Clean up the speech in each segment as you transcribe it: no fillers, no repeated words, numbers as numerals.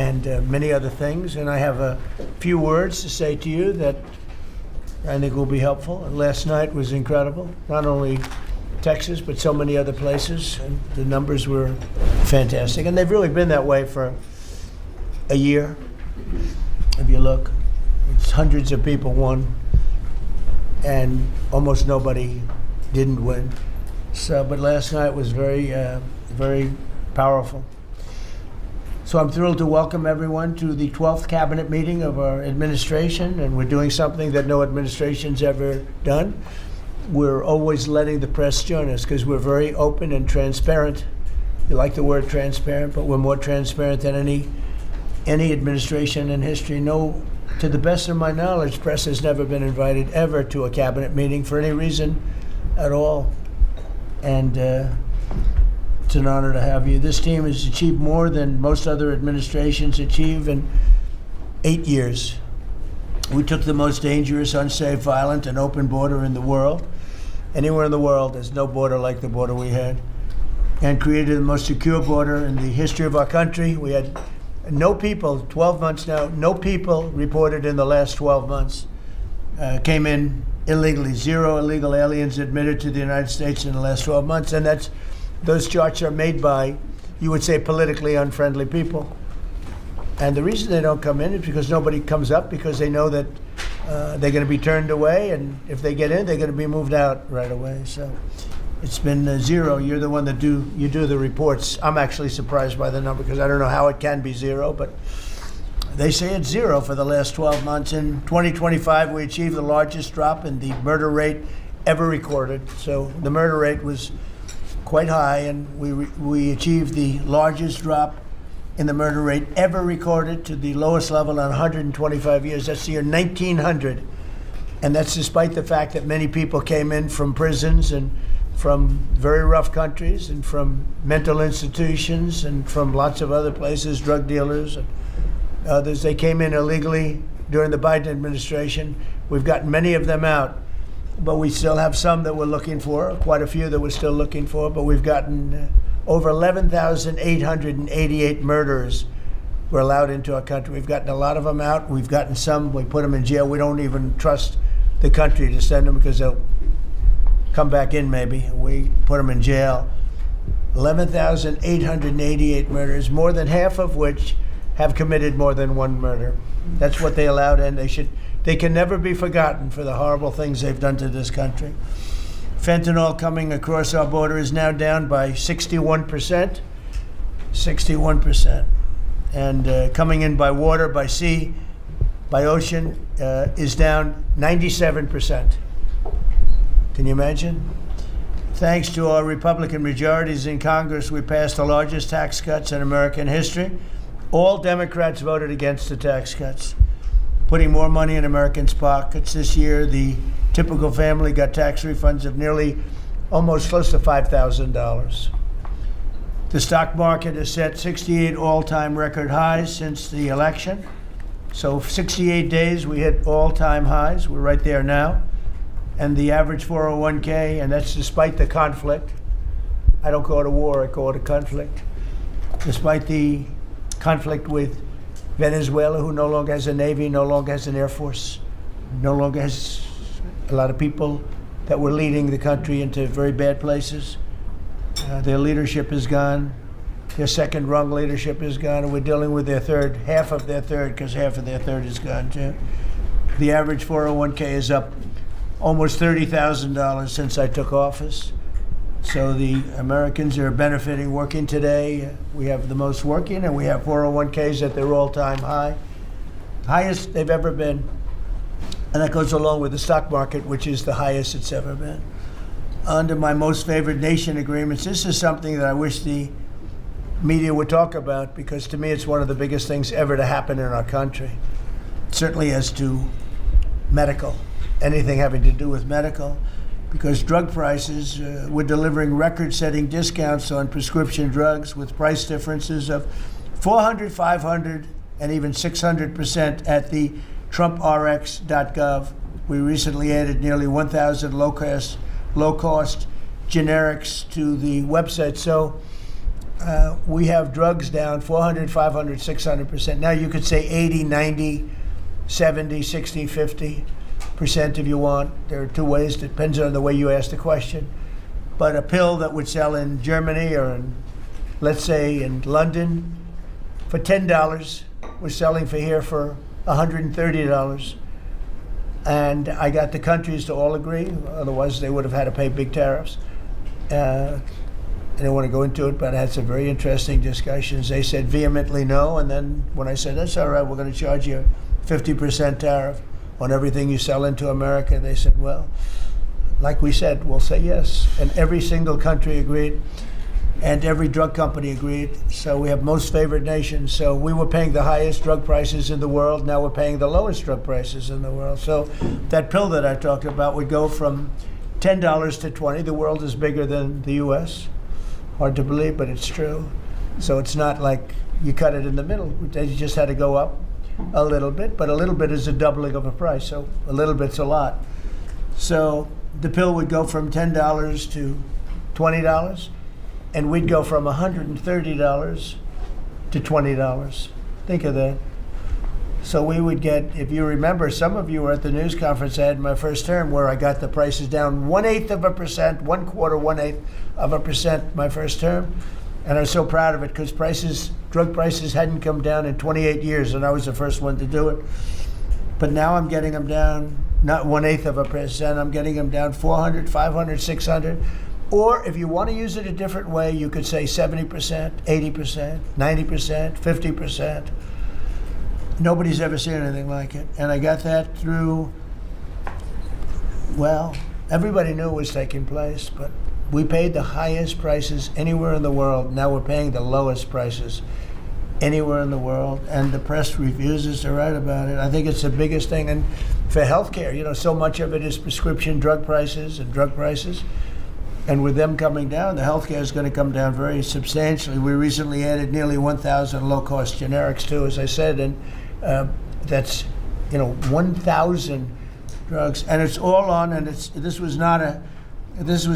and many other things. And I have a few words to say to you that I think will be helpful. And last night was incredible, not only Texas, but so many other places. And the numbers were fantastic. And they've really been that way for a year. If you look, it's hundreds of people won, and almost nobody didn't win. So, but last night was very, very powerful. So I'm thrilled to welcome everyone to the 12th cabinet meeting of our administration, and we're doing something that no administration's ever done. We're always letting the press join us because we're very open and transparent. You like the word transparent, but we're more transparent than any administration in history. No, to the best of my knowledge, press has never been invited ever to a cabinet meeting for any reason at all. And it's an honor to have you. This team has achieved more than most other administrations achieve in 8 years. We took the most dangerous, unsafe, violent, and open border in the world. Anywhere in the world, there's no border like the border we had, and created the most secure border in the history of our country. We had no people, 12 months now, no people reported in the last 12 months came in illegally. 0 illegal aliens admitted to the United States in the last 12 months. And those charts are made by, you would say, politically unfriendly people. And the reason they don't come in is because nobody comes up, because they know that they're going to be turned away. And if they get in, they're going to be moved out right away. So it's been 0. You're the one that do the reports. I'm actually surprised by the number because I don't know how it can be 0, but they say it's 0 for the last 12 months. In 2025, we achieved the largest drop in the murder rate ever recorded. So the murder rate was quite high, and we achieved the largest drop in the murder rate ever recorded to the lowest level in 125 years. That's the year 1900. And that's despite the fact that many people came in from prisons and from very rough countries and from mental institutions and from lots of other places, drug dealers and others. They came in illegally during the Biden administration. We've gotten many of them out, but we still have some that we're looking for, quite a few that we're still looking for, but we've gotten over 11,888 murderers were allowed into our country. We've gotten a lot of them out. We've gotten some, we put them in jail. We don't even trust the country to send them because they'll come back in maybe. We put them in jail. 11,888 murders, more than half of which have committed more than one murder. That's what they allowed in. They can never be forgotten for the horrible things they've done to this country. Fentanyl coming across our border is now down by 61%. 61%. And coming in by water, by sea, by ocean is down 97%. Can you imagine? Thanks to our Republican majorities in Congress, we passed the largest tax cuts in American history. All Democrats voted against the tax cuts, putting more money in Americans' pockets. This year, the typical family got tax refunds of nearly almost close to $5,000. The stock market has set 68 all-time record highs since the election. So 68 days, we hit all-time highs. We're right there now. And the average 401k, and that's despite the conflict. I don't call it a war, I call it a conflict. Despite the conflict with Venezuela, who no longer has a Navy, no longer has an Air Force, no longer has a lot of people that were leading the country into very bad places. Their leadership is gone. Their second rung leadership is gone, and we're dealing with their third, half of their third, because half of their third is gone too. The average 401k is up almost $30,000 since I took office. So the Americans are benefiting working today. We have the most working, and we have 401ks at their all-time high, highest they've ever been. And that goes along with the stock market, which is the highest it's ever been. Under my most favored nation agreements, this is something that I wish the media would talk about, because to me it's one of the biggest things ever to happen in our country. Certainly as to medical, anything having to do with medical, because drug prices, we're delivering record-setting discounts on prescription drugs with price differences of 400, 500, and even 600% at the TrumpRx.gov. We recently added nearly 1,000 low-cost generics to the website. So we have drugs down 400, 500, 600%. Now you could say 80, 90, 70, 60, 50% if you want. There are two ways. It depends on the way you ask the question. But a pill that would sell in Germany or in, let's say, in London for $10 was selling for here for $130. And I got the countries to all agree. Otherwise, they would have had to pay big tariffs. I don't want to go into it, but I had some very interesting discussions. They said vehemently no, and then when I said, that's all right, we're going to charge you a 50% tariff on everything you sell into America, they said, well, like we said, we'll say yes. And every single country agreed, and every drug company agreed. So we have most favored nations. So we were paying the highest drug prices in the world. Now we're paying the lowest drug prices in the world. So that pill that I talked about would go from $10 to $20. The world is bigger than the U.S. Hard to believe, but it's true. So it's not like you cut it in the middle. They just had to go up a little bit, but a little bit is a doubling of a price. So a little bit's a lot. So the pill would go from $10 to $20, and we'd go from $130 to $20. Think of that. So we would get, if you remember, some of you were at the news conference I had in my first term where I got the prices down 1/8%, 1/4% my first term. And I was so proud of it because drug prices hadn't come down in 28 years, and I was the first one to do it. But now I'm getting them down, not 1/8%, I'm getting them down 400, 500, 600. Or if you want to use it a different way, you could say 70%, 80%, 90%, 50%. Nobody's ever seen anything like it. And I got that through, well, everybody knew it was taking place, but we paid the highest prices anywhere in the world. Now we're paying the lowest prices anywhere in the world, and the press refuses to write about it. I think it's the biggest thing. And for healthcare, so much of it is prescription drug prices and drug prices. And with them coming down, the healthcare is going to come down very substantially. We recently added nearly 1,000 low-cost generics too, as I said, and that's 1,000 drugs, and it's all on. And this was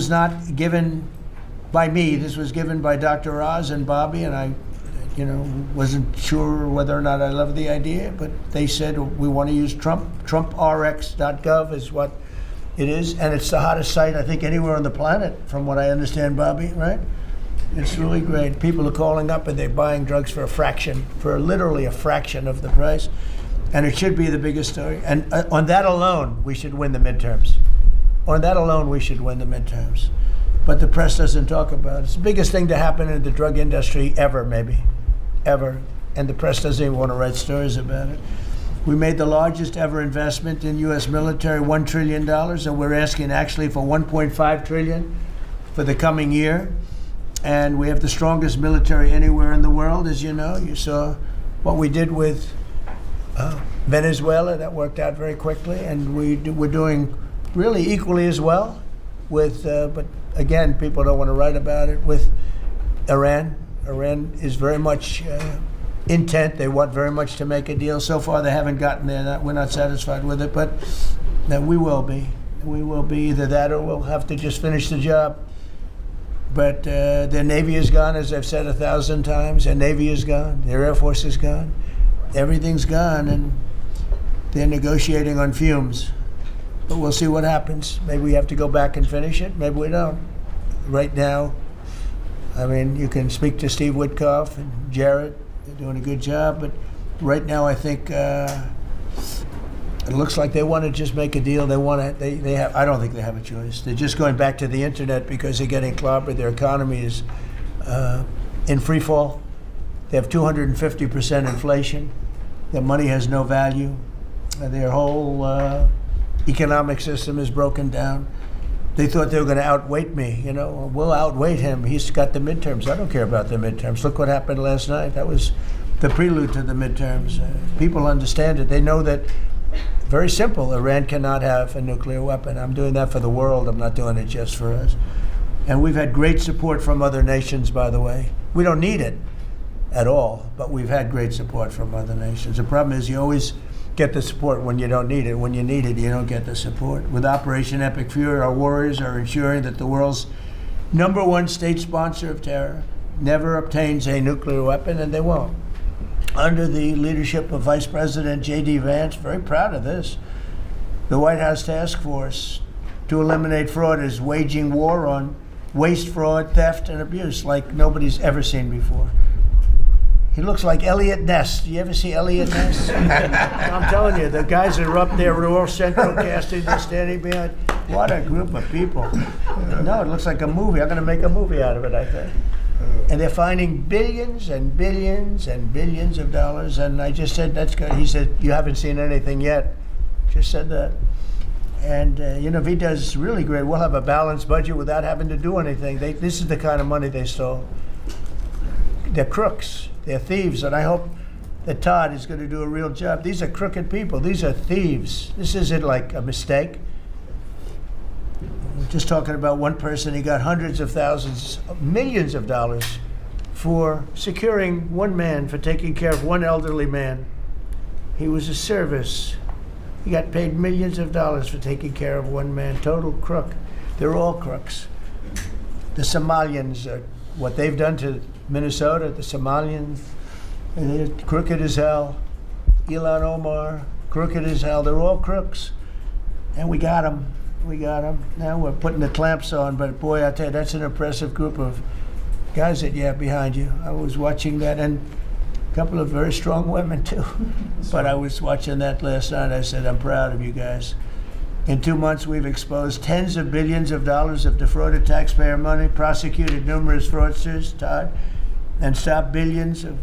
not given by me. This was given by Dr. Oz and Bobby, and I, wasn't sure whether or not I loved the idea, but they said we want to use Trump. TrumpRx.gov is what it is, and it's the hottest site I think anywhere on the planet, from what I understand, Bobby. Right? It's really great. People are calling up and they're buying drugs for literally a fraction of the price. And it should be the biggest story. And on that alone, we should win the midterms. On that alone, we should win the midterms. But the press doesn't talk about it. It's the biggest thing to happen in the drug industry ever, maybe. Ever. And the press doesn't even want to write stories about it. We made the largest ever investment in U.S. military, $1 trillion, and we're asking actually for $1.5 trillion for the coming year. And we have the strongest military anywhere in the world, as you know. You saw what we did with Venezuela. That worked out very quickly. And we're doing really equally as well with, but again, people don't want to write about it, with Iran. Iran is very much intent. They want very much to make a deal. So far, they haven't gotten there. We're not satisfied with it, but we will be. We will be either that, or we'll have to just finish the job. But their Navy is gone, as I've said 1,000 times. Their Navy is gone. Their Air Force is gone. Everything's gone, and they're negotiating on fumes. But we'll see what happens. Maybe we have to go back and finish it. Maybe we don't. Right now, I mean, you can speak to Steve Witkoff and Jared. They're doing a good job. But right now, I think it looks like they want to just make a deal. They want to. They have. I don't think they have a choice. They're just going back to the internet because they're getting clobbered. Their economy is in free fall. They have 250% inflation. Their money has no value. Their whole economic system is broken down. They thought they were going to outweight me. We'll outweight him. He's got the midterms. I don't care about the midterms. Look what happened last night. That was the prelude to the midterms. People understand it. They know that. Very simple. Iran cannot have a nuclear weapon. I'm doing that for the world. I'm not doing it just for us. And we've had great support from other nations, by the way. We don't need it at all, but we've had great support from other nations. The problem is you always get the support when you don't need it. When you need it, you don't get the support. With Operation Epic Fury, our warriors are ensuring that the world's #1 state sponsor of terror, never obtains a nuclear weapon, and they won't. Under the leadership of Vice President J.D. Vance, very proud of this, the White House Task Force to eliminate fraud is waging war on waste, fraud, theft, and abuse like nobody's ever seen before. He looks like Elliot Ness. Do you ever see Elliot Ness? I'm telling you, the guys that are up there, we're all central casting, they're standing behind. What a group of people. No, it looks like a movie. I'm going to make a movie out of it, I think. And they're finding billions and billions and billions of dollars. And I just said, that's good. He said, you haven't seen anything yet. Just said that. And, if he does really great, we'll have a balanced budget without having to do anything. This is the kind of money they stole. They're crooks. They're thieves. And I hope that Todd is going to do a real job. These are crooked people. These are thieves. This isn't like a mistake. We're just talking about one person. He got hundreds of thousands, millions of dollars for securing one man, for taking care of one elderly man. He was a service. He got paid millions of dollars for taking care of one man. Total crook. They're all crooks. The Somalians, what they've done to Minnesota, the Somalians, they're crooked as hell. Ilhan Omar, crooked as hell. They're all crooks. And we got them. We got them. Now we're putting the clamps on. But boy, I tell you, that's an impressive group of guys that you have behind you. I was watching that, and a couple of very strong women too. But I was watching that last night. I said, I'm proud of you guys. In 2 months, we've exposed tens of billions of dollars of defrauded taxpayer money, prosecuted numerous fraudsters, Todd, and stopped billions of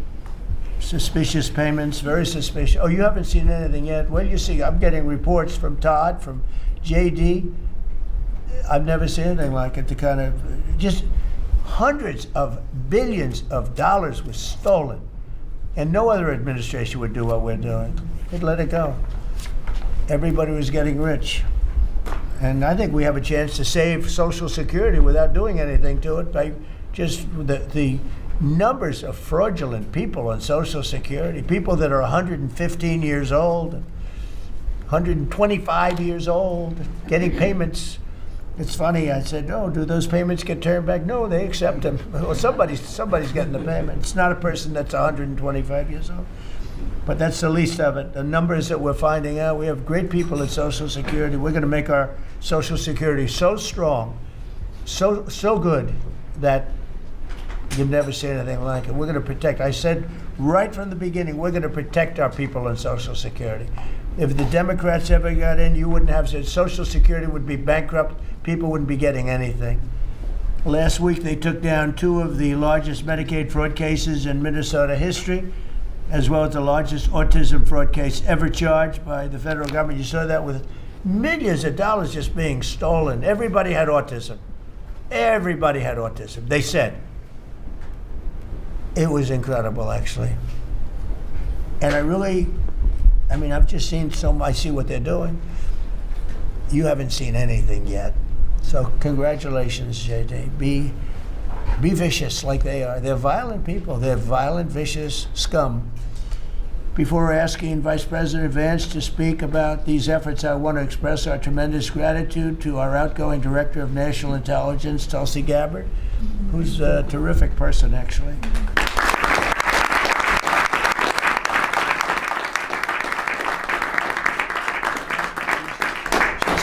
suspicious payments, very suspicious. Oh, you haven't seen anything yet? Well, you see, I'm getting reports from Todd, from JD. I've never seen anything like it. The kind of, just hundreds of billions of dollars was stolen. And no other administration would do what we're doing. They'd let it go. Everybody was getting rich. And I think we have a chance to save Social Security without doing anything to it by just the numbers of fraudulent people on Social Security, people that are 115 years old, 125 years old, getting payments. It's funny, I said, oh, do those payments get turned back? No, they accept them. Well, somebody's getting the payment. It's not a person that's 125 years old. But that's the least of it. The numbers that we're finding out, we have great people at Social Security. We're going to make our Social Security so strong, so good, that you've never seen anything like it. We're going to protect. I said right from the beginning, we're going to protect our people on Social Security. If the Democrats ever got in, you wouldn't have said Social Security would be bankrupt. People wouldn't be getting anything. Last week, they took down 2 of the largest Medicaid fraud cases in Minnesota history, as well as the largest autism fraud case ever charged by the federal government. You saw that with millions of dollars just being stolen. Everybody had autism. Everybody had autism, they said. It was incredible, actually. And I've just seen I see what they're doing. You haven't seen anything yet. So congratulations, JD. Be vicious like they are. They're violent people. They're violent, vicious scum. Before asking Vice President Vance to speak about these efforts, I want to express our tremendous gratitude to our outgoing Director of National Intelligence, Tulsi Gabbard, who's a terrific person, actually.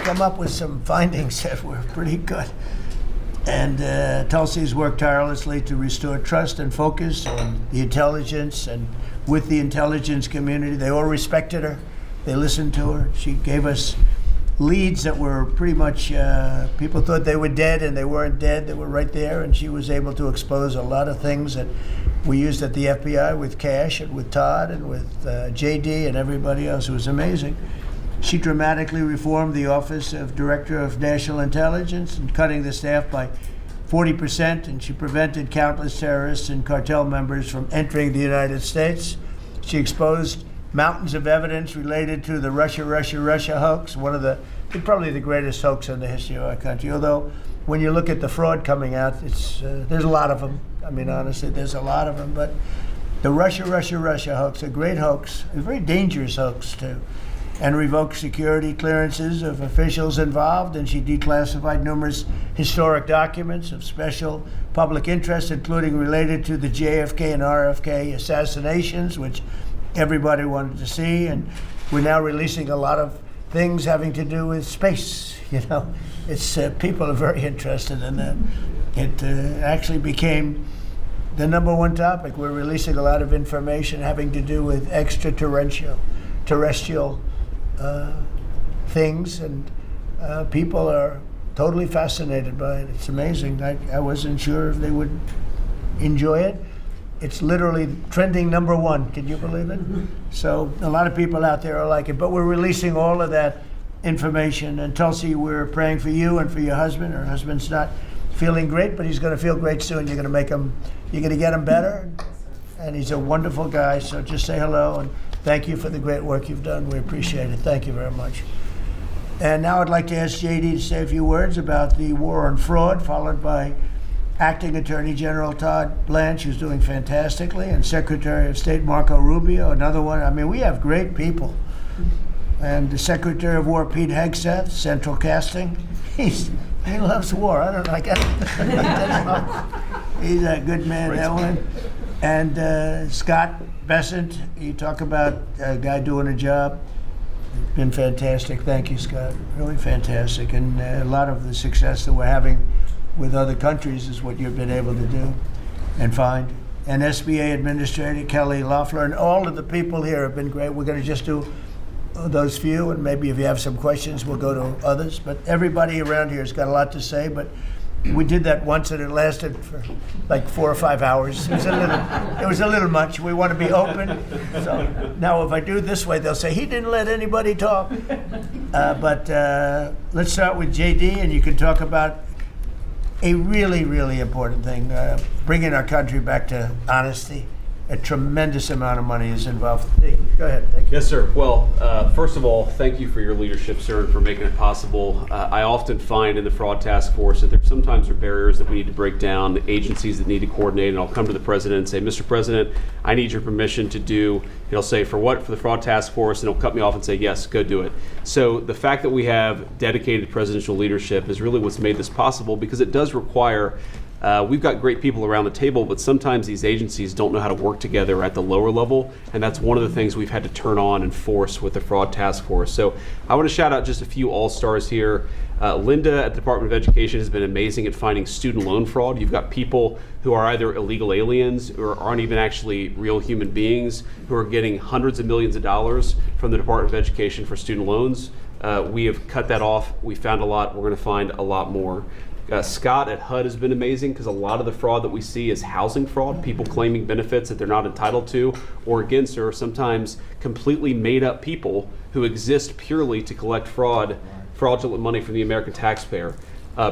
Come up with some findings that were pretty good. And Tulsi's worked tirelessly to restore trust and focus on the intelligence and with the intelligence community. They all respected her. They listened to her. She gave us leads that were pretty much, people thought they were dead and they weren't dead. They were right there, and she was able to expose a lot of things that we used at the FBI with Cash and with Todd and with JD and everybody else. It was amazing. She dramatically reformed the Office of Director of National Intelligence, and cutting the staff by 40%, and she prevented countless terrorists and cartel members from entering the United States. She exposed mountains of evidence related to the Russia hoax, probably the greatest hoax in the history of our country. Although, when you look at the fraud coming out, there's a lot of them. I mean, honestly, there's a lot of them. But the Russia hoax, a great hoax, a very dangerous hoax too. and revoked security clearances of officials involved, and she declassified numerous historic documents of special public interest, including related to the JFK and RFK assassinations, which everybody wanted to see. And we're now releasing a lot of things having to do with space. It's people are very interested in that. It actually became the number one topic. We're releasing a lot of information having to do with terrestrial things, and people are totally fascinated by it. It's amazing. I wasn't sure if they would enjoy it. It's literally trending number one. Can you believe it? So a lot of people out there are like it, but we're releasing all of that information. And Tulsi, we're praying for you and for your husband. Her husband's not feeling great, but he's going to feel great soon. You're going to get him better, and he's a wonderful guy. So just say hello, and thank you for the great work you've done. We appreciate it. Thank you very much. And now I'd like to ask JD to say a few words about the war on fraud, followed by Acting Attorney General Todd Blanche, who's doing fantastically, and Secretary of State Marco Rubio, another one. I mean, we have great people. And the Secretary of War Pete Hegseth, Central Casting. He loves war. I don't know. He's a good man, that one. And Scott Bessent, you talk about a guy doing a job. Been fantastic. Thank you, Scott. Really fantastic. And a lot of the success that we're having with other countries is what you've been able to do and find. And SBA Administrator Kelly Loeffler, and all of the people here have been great. We're going to just do those few, and maybe if you have some questions, we'll go to others. But everybody around here has got a lot to say, but we did that once and it lasted for like 4 or 5 hours. It was a little much. We want to be open. So now if I do this way, they'll say, he didn't let anybody talk. But let's start with JD, and you can talk about a really, really important thing, bringing our country back to honesty. A tremendous amount of money is involved. Hey, go ahead. Thank you. Yes, sir. Well, first of all, thank you for your leadership, sir, and for making it possible. I often find in the fraud task force that there sometimes are barriers that we need to break down, agencies that need to coordinate, and I'll come to the president and say, Mr. President, I need your permission to do, he'll say, for what? For the fraud task force, and he'll cut me off and say, yes, go do it. So the fact that we have dedicated presidential leadership is really what's made this possible, because it does require we've got great people around the table, but sometimes these agencies don't know how to work together at the lower level, and that's one of the things we've had to turn on and force with the fraud task force. So I want to shout out just a few all-stars here. Linda at the Department of Education has been amazing at finding student loan fraud. You've got people who are either illegal aliens or aren't even actually real human beings who are getting hundreds of millions of dollars from the Department of Education for student loans. We have cut that off. We found a lot. We're going to find a lot more. Scott at HUD has been amazing, because a lot of the fraud that we see is housing fraud, people claiming benefits that they're not entitled to, or again, sir, sometimes completely made up people who exist purely to collect fraudulent money from the American taxpayer.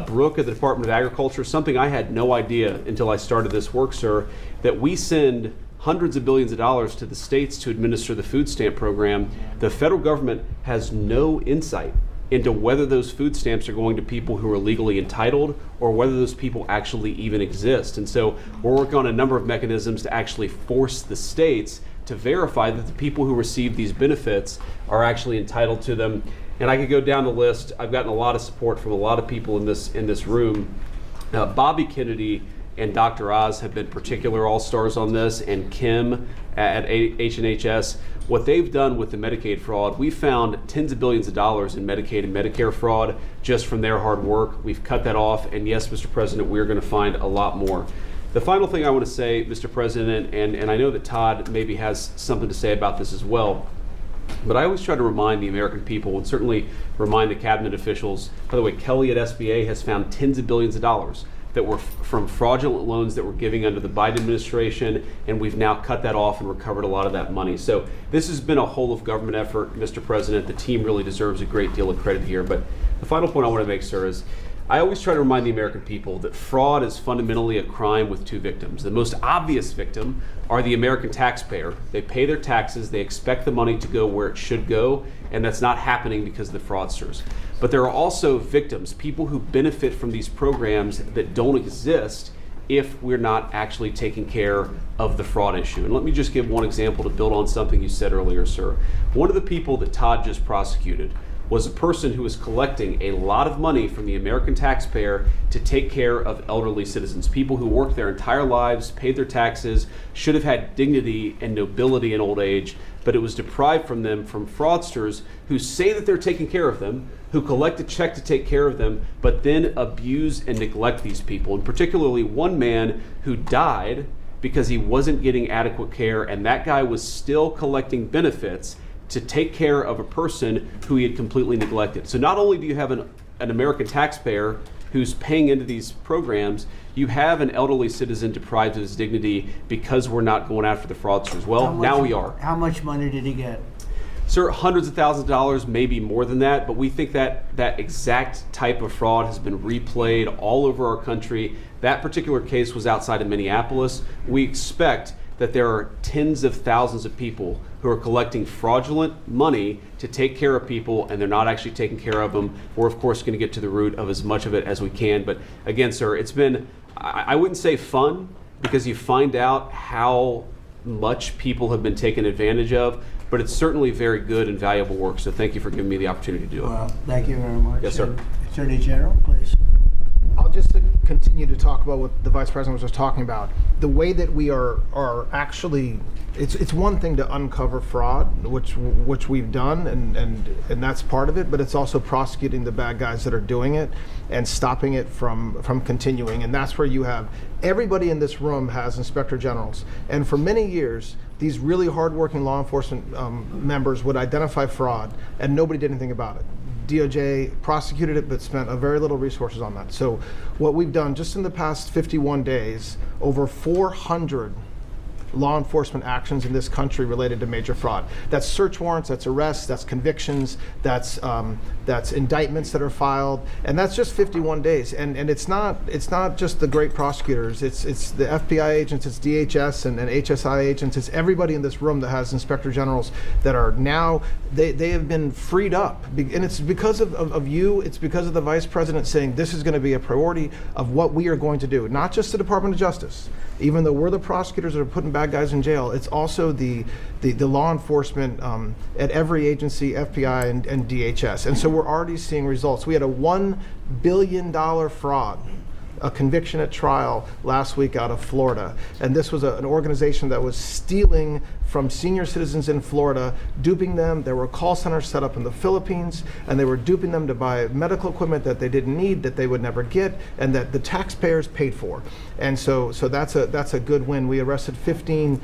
Brooke at the Department of Agriculture, something I had no idea until I started this work, sir, that we send hundreds of billions of dollars to the states to administer the food stamp program. The federal government has no insight into whether those food stamps are going to people who are legally entitled or whether those people actually even exist. And so we're working on a number of mechanisms to actually force the states to verify that the people who receive these benefits are actually entitled to them. And I could go down the list. I've gotten a lot of support from a lot of people in this room. Bobby Kennedy and Dr. Oz have been particular all-stars on this, and Kim at H&HS. What they've done with the Medicaid fraud, we found tens of billions of dollars in Medicaid and Medicare fraud just from their hard work. We've cut that off, and yes, Mr. President, we're going to find a lot more. The final thing I want to say, Mr. President, and I know that Todd maybe has something to say about this as well, but I always try to remind the American people, and certainly remind the cabinet officials. By the way, Kelly at SBA has found tens of billions of dollars that were from fraudulent loans that were giving under the Biden administration, and we've now cut that off and recovered a lot of that money. So this has been a whole of government effort, Mr. President. The team really deserves a great deal of credit here. But the final point I want to make, sir, is I always try to remind the American people that fraud is fundamentally a crime with two victims. The most obvious victim are the American taxpayer. They pay their taxes, they expect the money to go where it should go, and that's not happening because of the fraudsters. But there are also victims, people who benefit from these programs that don't exist, if we're not actually taking care of the fraud issue. And let me just give one example to build on something you said earlier, sir. One of the people that Todd just prosecuted was a person who was collecting a lot of money from the American taxpayer to take care of elderly citizens, people who worked their entire lives, paid their taxes, should have had dignity and nobility in old age, but it was deprived from them from fraudsters who say that they're taking care of them, who collect a check to take care of them, but then abuse and neglect these people. And particularly one man who died because he wasn't getting adequate care, and that guy was still collecting benefits to take care of a person who he had completely neglected. So not only do you have an American taxpayer who's paying into these programs, you have an elderly citizen deprived of his dignity because we're not going after the fraudsters. Well, now we are. How much money did he get? Sir, hundreds of thousands of dollars, maybe more than that, but we think that that exact type of fraud has been replayed all over our country. That particular case was outside of Minneapolis. We expect that there are tens of thousands of people who are collecting fraudulent money to take care of people, and they're not actually taking care of them. We're, of course, going to get to the root of as much of it as we can. But again, sir, it's been, I wouldn't say fun, because you find out how much people have been taken advantage of, but it's certainly very good and valuable work. So thank you for giving me the opportunity to do it. Well, thank you very much. Yes, sir. And Attorney General, please. I'll just continue to talk about what the Vice President was just talking about. The way that we are actually, it's one thing to uncover fraud, which we've done, and that's part of it, but it's also prosecuting the bad guys that are doing it and stopping it from continuing. And that's where you have, everybody in this room has inspector generals. And for many years, these really hardworking law enforcement members would identify fraud, and nobody did anything about it. DOJ prosecuted it, but spent a very little resources on that. So what we've done just in the past 51 days, over 400 law enforcement actions in this country related to major fraud. That's search warrants, that's arrests, that's convictions, that's indictments that are filed, and that's just 51 days. And it's not just the great prosecutors. It's the FBI agents, it's DHS and HSI agents. It's everybody in this room that has inspector generals that are now they have been freed up, and it's because of you. It's because of the Vice President saying this is going to be a priority of what we are going to do, not just the Department of Justice. Even though we're the prosecutors that are putting bad guys in jail, it's also the law enforcement at every agency, FBI and DHS. And so we're already seeing results. We had a $1 billion fraud, a conviction at trial last week out of Florida. And this was an organization that was stealing from senior citizens in Florida, duping them. There were call centers set up in the Philippines, and they were duping them to buy medical equipment that they didn't need, that they would never get, and that the taxpayers paid for. And so that's a good win. We arrested 15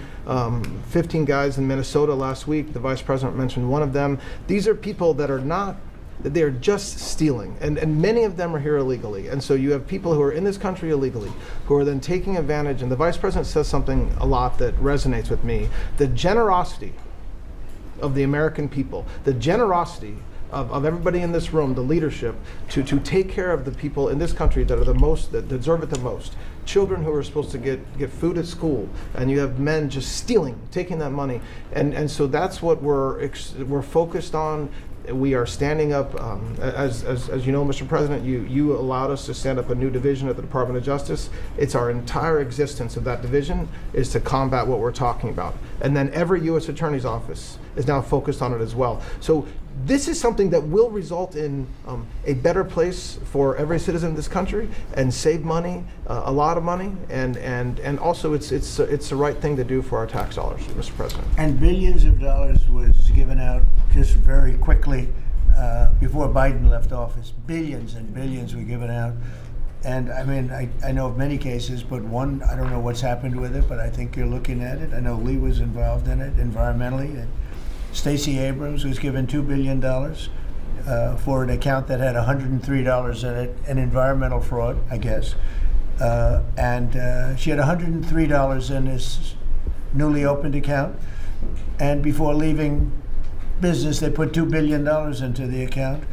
guys in Minnesota last week. The Vice President mentioned one of them. These are people that are not, they're just stealing, and many of them are here illegally. And so you have people who are in this country illegally who are then taking advantage, and the Vice President says something a lot that resonates with me. The generosity of the American people, the generosity of everybody in this room, the leadership, to take care of the people in this country that are the most, that deserve it the most. Children who are supposed to get food at school, and you have men just stealing, taking that money. And so that's what we're focused on. We are standing up, as you know, Mr. President, you allowed us to stand up a new division at the Department of Justice. It's our entire existence of that division is to combat what we're talking about. And then every U.S. Attorney's Office is now focused on it as well. So this is something that will result in a better place for every citizen in this country and save money, a lot of money, and also it's the right thing to do for our tax dollars, Mr. President. And billions of dollars was given out just very quickly before Biden left office. Billions and billions were given out. And I mean, I know of many cases, but one, I don't know what's happened with it, but I think you're looking at it. I know Lee was involved in it environmentally. Stacey Abrams was given $2 billion for an account that had $103 in it, an environmental fraud, I guess. And she had $103 in this newly opened account. And before leaving business, they put $2 billion into the account.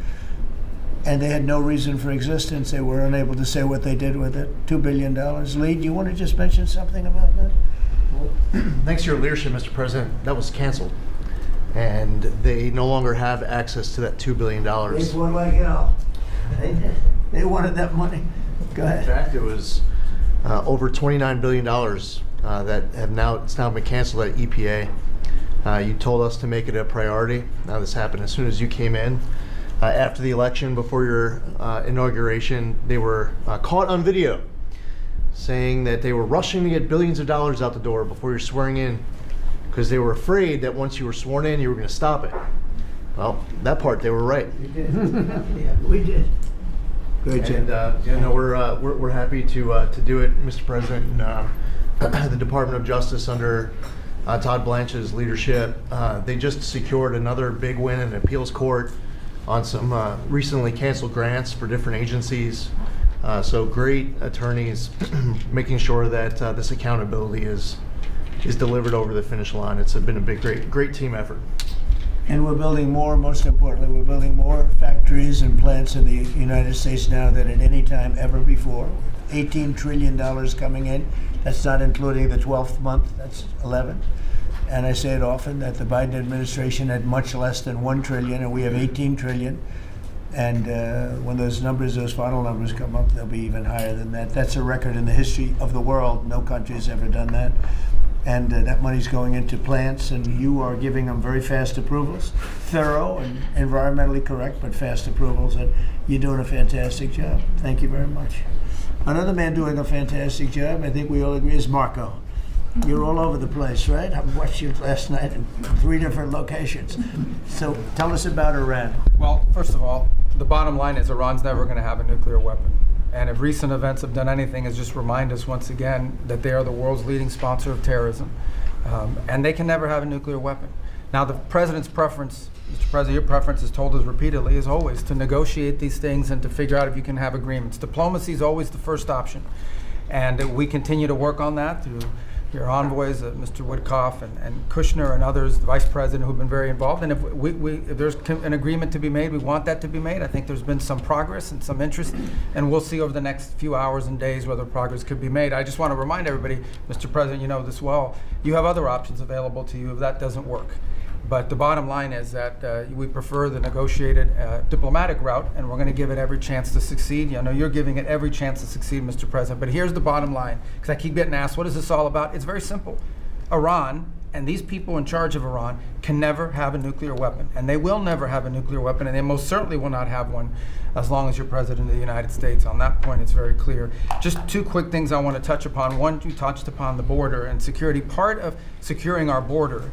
And they had no reason for existence. They were unable to say what they did with it. $2 billion. Lee, do you want to just mention something about that? Well, thanks to your leadership, Mr. President, that was canceled. And they no longer have access to that $2 billion. They fought like hell. They wanted that money. Go ahead. In fact, it was over $29 billion it's now been canceled at EPA. You told us to make it a priority. Now this happened as soon as you came in. After the election, before your inauguration, they were caught on video saying that they were rushing to get billions of dollars out the door before you're swearing in because they were afraid that once you were sworn in, you were going to stop it. Well, that part, they were right. We did. Yeah, we did. Great job. And we're happy to do it, Mr. President. And, the Department of Justice under Todd Blanche's leadership, they just secured another big win in appeals court on some recently canceled grants for different agencies. So great attorneys making sure that this accountability is delivered over the finish line. It's been a great team effort. And we're building more, most importantly, we're building more factories and plants in the United States now than at any time ever before. $18 trillion coming in. That's not including the 12th month, that's 11. And I say it often that the Biden administration had much less than 1 trillion, and we have 18 trillion. And when those final numbers come up, they'll be even higher than that. That's a record in the history of the world. No country's ever done that. And that money's going into plants, and you are giving them very fast approvals, thorough and environmentally correct, but fast approvals. And you're doing a fantastic job. Thank you very much. Another man doing a fantastic job, I think we all agree, is Marco. You're all over the place, right? I watched you last night in 3 different locations. So tell us about Iran. Well, first of all, the bottom line is Iran's never going to have a nuclear weapon. And if recent events have done anything, is just remind us once again that they are the world's leading sponsor of terrorism. And they can never have a nuclear weapon. Now, the president's preference, Mr. President, your preference is told us repeatedly, is always to negotiate these things and to figure out if you can have agreements. Diplomacy is always the first option. And we continue to work on that through your envoys, Mr. Woodcoff and Kushner and others, the vice president, who've been very involved. And if there's an agreement to be made, we want that to be made. I think there's been some progress and some interest, and we'll see over the next few hours and days whether progress could be made. I just want to remind everybody, Mr. President, you know this well, you have other options available to you if that doesn't work. But the bottom line is that we prefer the negotiated diplomatic route, and we're going to give it every chance to succeed. I know you're giving it every chance to succeed, Mr. President. But here's the bottom line, because I keep getting asked, what is this all about? It's very simple. Iran and these people in charge of Iran can never have a nuclear weapon, and they will never have a nuclear weapon, and they most certainly will not have one as long as you're President of the United States. On that point, it's very clear. Just 2 quick things I want to touch upon. One, you touched upon the border and security. Part of securing our border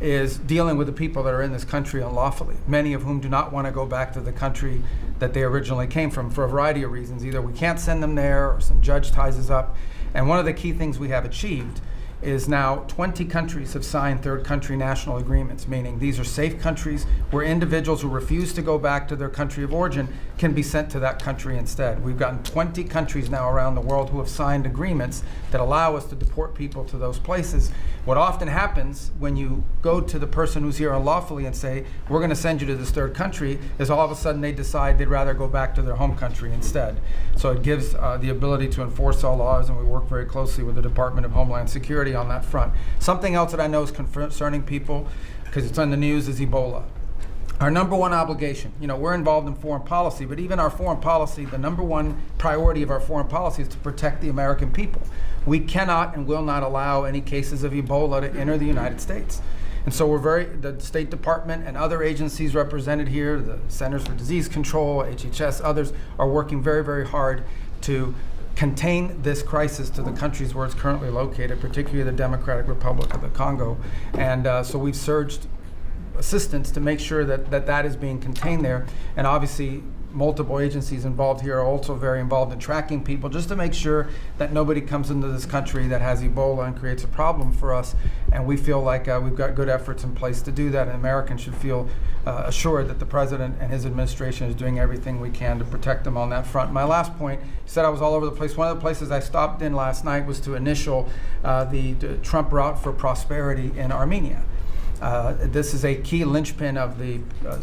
is dealing with the people that are in this country unlawfully, many of whom do not want to go back to the country that they originally came from for a variety of reasons. Either we can't send them there or some judge ties us up. And one of the key things we have achieved is now 20 countries have signed third country national agreements, meaning these are safe countries where individuals who refuse to go back to their country of origin can be sent to that country instead. We've gotten 20 countries now around the world who have signed agreements that allow us to deport people to those places. What often happens when you go to the person who's here unlawfully and say, we're going to send you to this third country, is all of a sudden they decide they'd rather go back to their home country instead. So it gives the ability to enforce all laws, and we work very closely with the Department of Homeland Security on that front. Something else that I know is concerning people, because it's on the news, is Ebola. Our number one obligation, we're involved in foreign policy, but even our foreign policy, the number one priority of our foreign policy is to protect the American people. We cannot and will not allow any cases of Ebola to enter the United States. And so the State Department and other agencies represented here, the Centers for Disease Control, HHS, others, are working very, very hard to contain this crisis to the countries where it's currently located, particularly the Democratic Republic of the Congo. And so we've surged assistance to make sure that is being contained there. And obviously, multiple agencies involved here are also very involved in tracking people, just to make sure that nobody comes into this country that has Ebola and creates a problem for us. And we feel like we've got good efforts in place to do that, and Americans should feel assured that the President and his administration is doing everything we can to protect them on that front. My last point, you said I was all over the place. One of the places I stopped in last night was to initial the Trump route for prosperity in Armenia. This is a key linchpin of the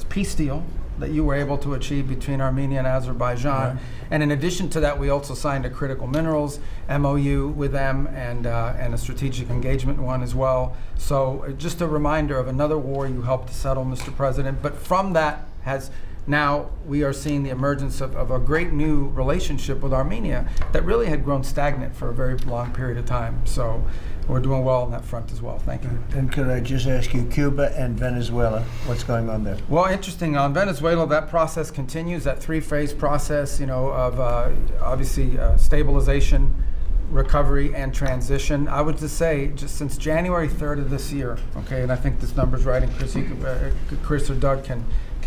peace deal that you were able to achieve between Armenia and Azerbaijan. Right. And in addition to that, we also signed a critical minerals MOU with them and a strategic engagement one as well. So just a reminder of another war you helped to settle, Mr. President. But from that has now we are seeing the emergence of a great new relationship with Armenia that really had grown stagnant for a very long period of time. So we're doing well on that front as well. Thank you. And could I just ask you, Cuba and Venezuela, what's going on there? Well, interesting. On Venezuela, that process continues, that three-phase process, of obviously stabilization, recovery, and transition. I would just say, just since January 3rd of this year, okay, and I think this number's right, and Chris or Doug can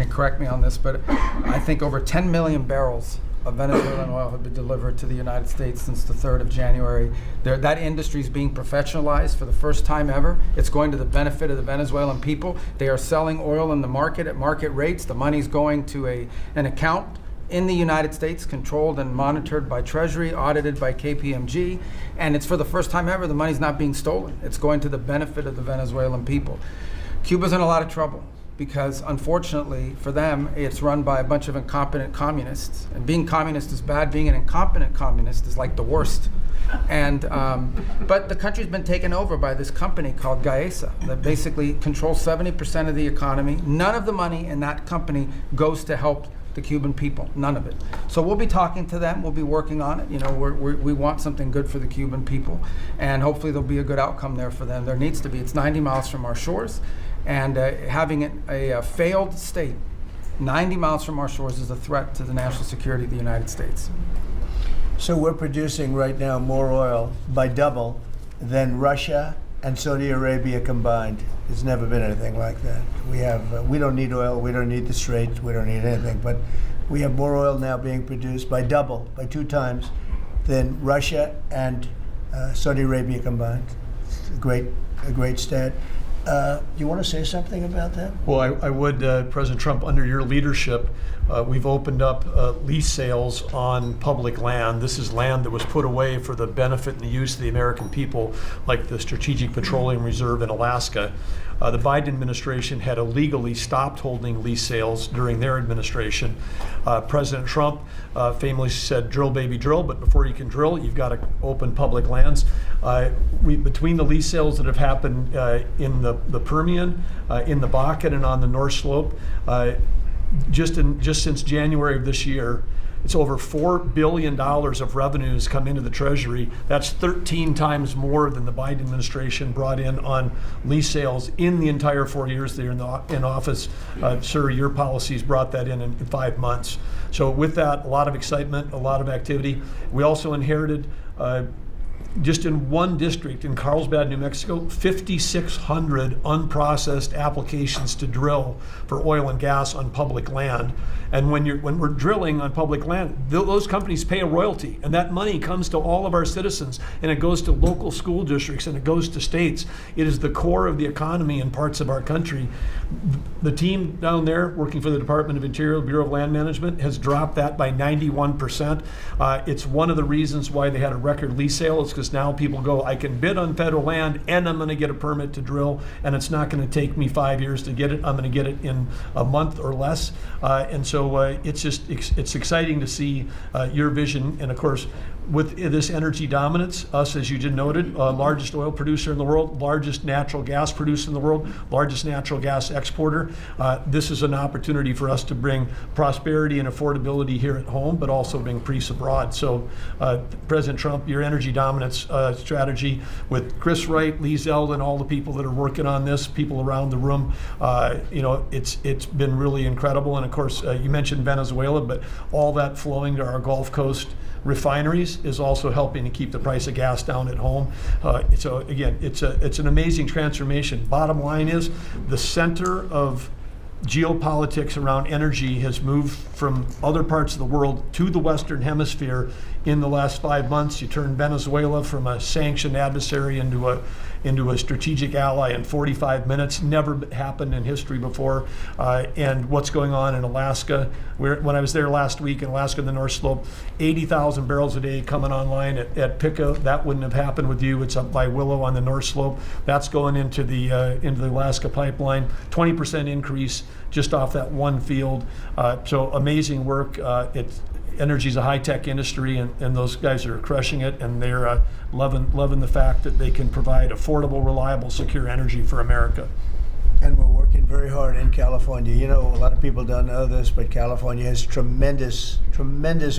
correct me on this, but I think over 10 million barrels of Venezuelan oil have been delivered to the United States since the 3rd of January. That industry is being professionalized for the first time ever. It's going to the benefit of the Venezuelan people. They are selling oil in the market at market rates. The money's going to an account in the United States, controlled and monitored by Treasury, audited by KPMG, and it's for the first time ever, the money's not being stolen. It's going to the benefit of the Venezuelan people. Cuba's in a lot of trouble, because unfortunately for them, it's run by a bunch of incompetent communists. And being communist is bad, being an incompetent communist is like the worst. And but the country's been taken over by this company called Gaesa that basically controls 70% of the economy. None of the money in that company goes to help the Cuban people, none of it. So we'll be talking to them, we'll be working on it. We want something good for the Cuban people, and hopefully there'll be a good outcome there for them. There needs to be. It's 90 miles from our shores, and having a failed state 90 miles from our shores is a threat to the national security of the United States. So we're producing right now more oil by double than Russia and Saudi Arabia combined. There's never been anything like that. We don't need oil, we don't need the Straits, we don't need anything, but we have more oil now being produced by 2 times than Russia and Saudi Arabia combined. It's a great stat. You want to say something about that? Well, I would, President Trump, under your leadership, we've opened up lease sales on public land. This is land that was put away for the benefit and the use of the American people, like the Strategic Petroleum Reserve in Alaska. The Biden administration had illegally stopped holding lease sales during their administration. President Trump famously said, drill, baby, drill, but before you can drill, you've got to open public lands. Between the lease sales that have happened in the Permian, in the Bakken, and on the North Slope, just since January of this year, it's over $4 billion of revenues come into the Treasury. That's 13 times more than the Biden administration brought in on lease sales in the entire 4 years they're in office. Sir, your policies brought that in 5 months. So with that, a lot of excitement, a lot of activity. We also inherited just in one district in Carlsbad, New Mexico, 5,600 unprocessed applications to drill for oil and gas on public land. And when we're drilling on public land, those companies pay a royalty, and that money comes to all of our citizens, and it goes to local school districts, and it goes to states. It is the core of the economy in parts of our country. The team down there working for the Department of Interior, Bureau of Land Management, has dropped that by 91%. It's one of the reasons why they had a record lease sale. It's because now people go, I can bid on federal land and I'm going to get a permit to drill, and it's not going to take me 5 years to get it. I'm going to get it in a month or less. And so it's exciting to see your vision. And of course, with this energy dominance, us, as you just noted, largest oil producer in the world, largest natural gas producer in the world, largest natural gas exporter. This is an opportunity for us to bring prosperity and affordability here at home, but also bring peace abroad. So President Trump, your energy dominance strategy with Chris Wright, Lee Zeldin, all the people that are working on this, people around the room, it's been really incredible. And of course, you mentioned Venezuela, but all that flowing to our Gulf Coast refineries is also helping to keep the price of gas down at home. So again, it's an amazing transformation. Bottom line is the center of geopolitics around energy has moved from other parts of the world to the Western Hemisphere in the last 5 months. You turned Venezuela from a sanctioned adversary into a strategic ally in 45 minutes. Never happened in history before. And what's going on in Alaska? When I was there last week in Alaska, the North Slope, 80,000 barrels a day coming online at Pico. That wouldn't have happened with you. It's up by Willow on the North Slope. That's going into the Alaska pipeline. 20% increase just off that one field. So amazing work. Energy is a high-tech industry, and those guys are crushing it, and they're loving the fact that they can provide affordable, reliable, secure energy for America. And we're working very hard in California. You know, a lot of people don't know this, but California has tremendous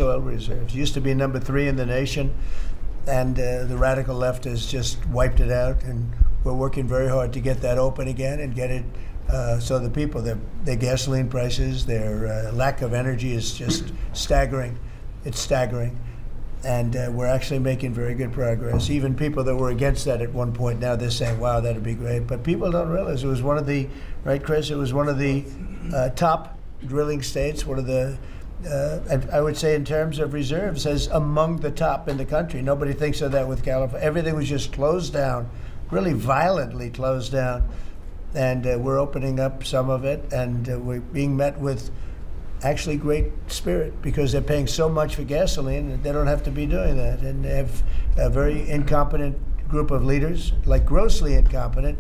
oil reserves. Used to be number 3 in the nation, and the radical left has just wiped it out. And we're working very hard to get that open again and get it so the people, their gasoline prices, their lack of energy is just staggering. It's staggering. And we're actually making very good progress. Even people that were against that at one point, now they're saying, wow, that'd be great. But people don't realize it was one of the, right, Chris? It was one of the top drilling states, one of the, I would say in terms of reserves, as among the top in the country. Nobody thinks of that with California. Everything was just closed down, really violently closed down. And we're opening up some of it, and we're being met with actually great spirit, because they're paying so much for gasoline that they don't have to be doing that. And they have a very incompetent group of leaders, like grossly incompetent.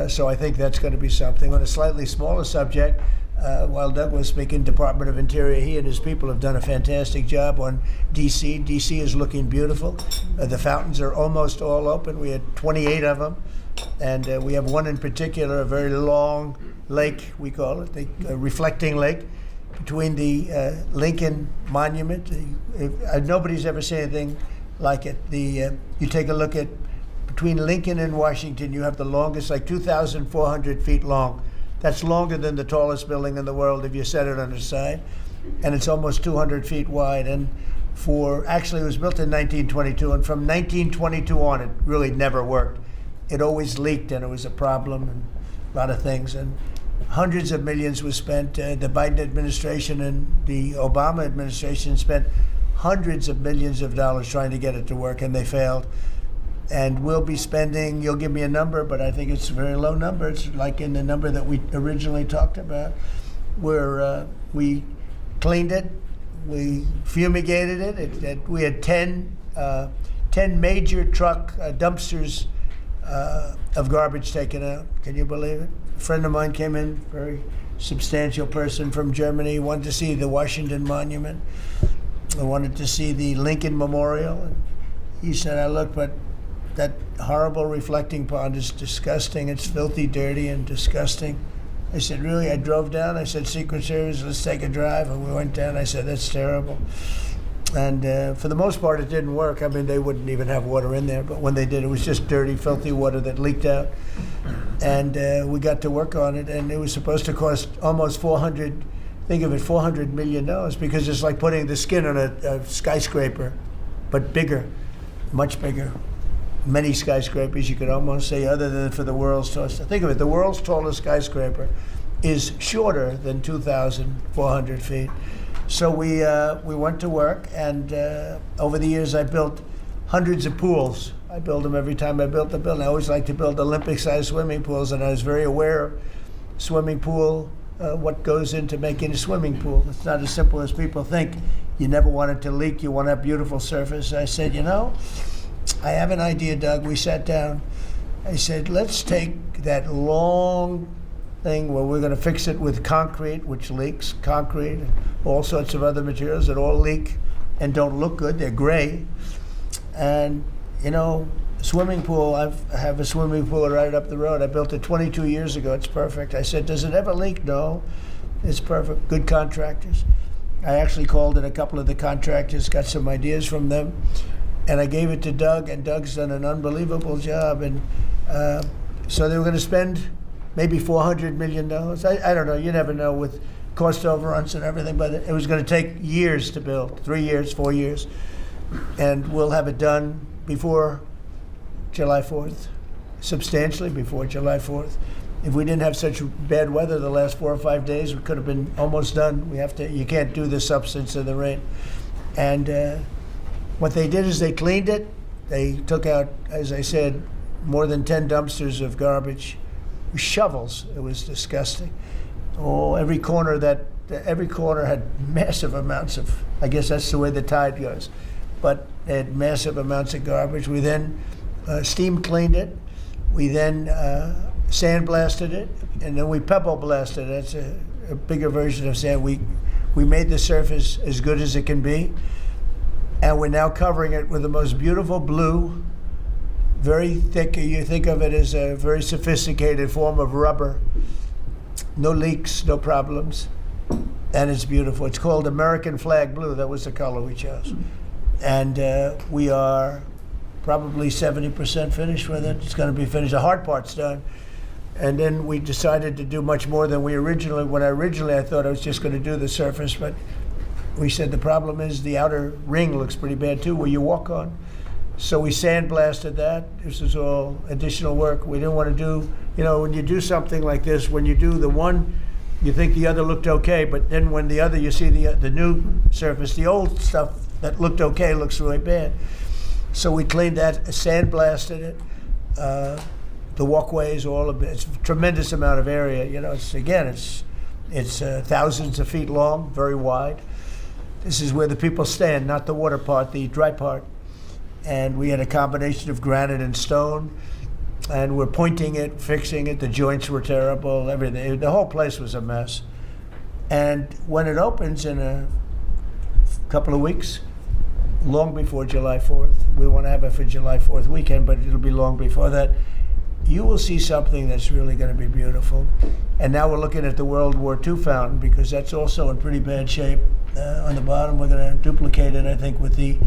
So I think that's going to be something. On a slightly smaller subject, while Doug was speaking, Department of Interior, he and his people have done a fantastic job on D.C. D.C. is looking beautiful. The fountains are almost all open. We had 28 of them. And we have one in particular, a very long lake, we call it, the reflecting lake, between the Lincoln Monument. Nobody's ever seen anything like it. You take a look at, between Lincoln and Washington, you have the longest, like 2,400 feet long. That's longer than the tallest building in the world if you set it on its side. And it's almost 200 feet wide. And actually it was built in 1922, and from 1922 on, it really never worked. It always leaked, and it was a problem, and a lot of things. And hundreds of millions was spent. The Biden administration and the Obama administration spent hundreds of millions of dollars trying to get it to work, and they failed. And we'll be spending, you'll give me a number, but I think it's a very low number. It's like in the number that we originally talked about, where we cleaned it, we fumigated it. We had 10 major truck dumpsters of garbage taken out. Can you believe it? A friend of mine came in, very substantial person from Germany, wanted to see the Washington Monument. I wanted to see the Lincoln Memorial. And he said, I look, but that horrible reflecting pond is disgusting. It's filthy, dirty, and disgusting. I said, really? I drove down. I said, Secret Service, let's take a drive. And we went down. I said, that's terrible. And for the most part, it didn't work. I mean, they wouldn't even have water in there. But when they did, it was just dirty, filthy water that leaked out. And we got to work on it. And it was supposed to cost almost $400 million, because it's like putting the skin on a skyscraper, but bigger, much bigger. Many skyscrapers, you could almost say, other than for the world's tallest. Think of it, the world's tallest skyscraper is shorter than 2,400 feet. So we went to work, and over the years I built hundreds of pools. I build them every time I built the building. I always like to build Olympic-sized swimming pools, and I was very aware of swimming pool, what goes into making a swimming pool. It's not as simple as people think. You never want it to leak. You want to have beautiful surface. I said, I have an idea, Doug. We sat down. I said, let's take that long thing where we're going to fix it with concrete, which leaks, concrete, and all sorts of other materials that all leak and don't look good. They're gray. And, swimming pool, I have a swimming pool right up the road. I built it 22 years ago. It's perfect. I said, does it ever leak? No. It's perfect. Good contractors. I actually called in a couple of the contractors, got some ideas from them, and I gave it to Doug, and Doug's done an unbelievable job. And so they were going to spend maybe $400 million. I don't know. You never know with cost overruns and everything, but it was going to take years to build, 3 years, 4 years. And we'll have it done before July 4th, substantially before July 4th. If we didn't have such bad weather the last 4 or 5 days, we could have been almost done. You can't do the substance of the rain. And what they did is they cleaned it. They took out, as I said, more than 10 dumpsters of garbage, shovels. It was disgusting. Every corner had massive amounts of, I guess that's the way the tide goes, but they had massive amounts of garbage. We then steam cleaned it. We then sandblasted it, and then we pebble blasted it. That's a bigger version of sand. We made the surface as good as it can be, and we're now covering it with the most beautiful blue, very thick. You think of it as a very sophisticated form of rubber. No leaks, no problems. And it's beautiful. It's called American Flag Blue. That was the color we chose. And we are probably 70% finished with it. It's going to be finished. The hard part's done. And then we decided to do much more than we originally, I thought I was just going to do the surface, but we said the problem is the outer ring looks pretty bad too, where you walk on. So we sandblasted that. This is all additional work. We didn't want to do, when you do something like this, when you do the one, you think the other looked okay, but then when the other, you see the new surface, the old stuff that looked okay looks really bad. So we cleaned that, sandblasted it. The walkways, all of it. It's a tremendous amount of area. It's thousands of feet long, very wide. This is where the people stand, not the water part, the dry part. And we had a combination of granite and stone, and we're pointing it, fixing it. The joints were terrible, everything. The whole place was a mess. And when it opens in a couple of weeks, long before July 4th, we want to have it for July 4th weekend, but it'll be long before that, you will see something that's really going to be beautiful. And now we're looking at the World War II fountain, because that's also in pretty bad shape. On the bottom, we're going to duplicate it, I think, with the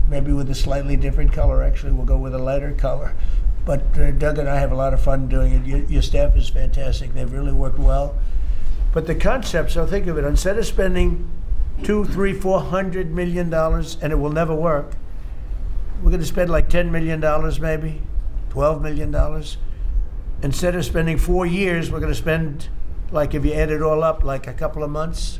maybe with a slightly different color. Actually, we'll go with a lighter color. But Doug and I have a lot of fun doing it. Your staff is fantastic. They've really worked well. But the concept, so think of it, instead of spending $200, $300, $400 million, and it will never work, we're going to spend like $10 million maybe, $12 million. Instead of spending 4 years, we're going to spend, like if you add it all up, like a couple of months.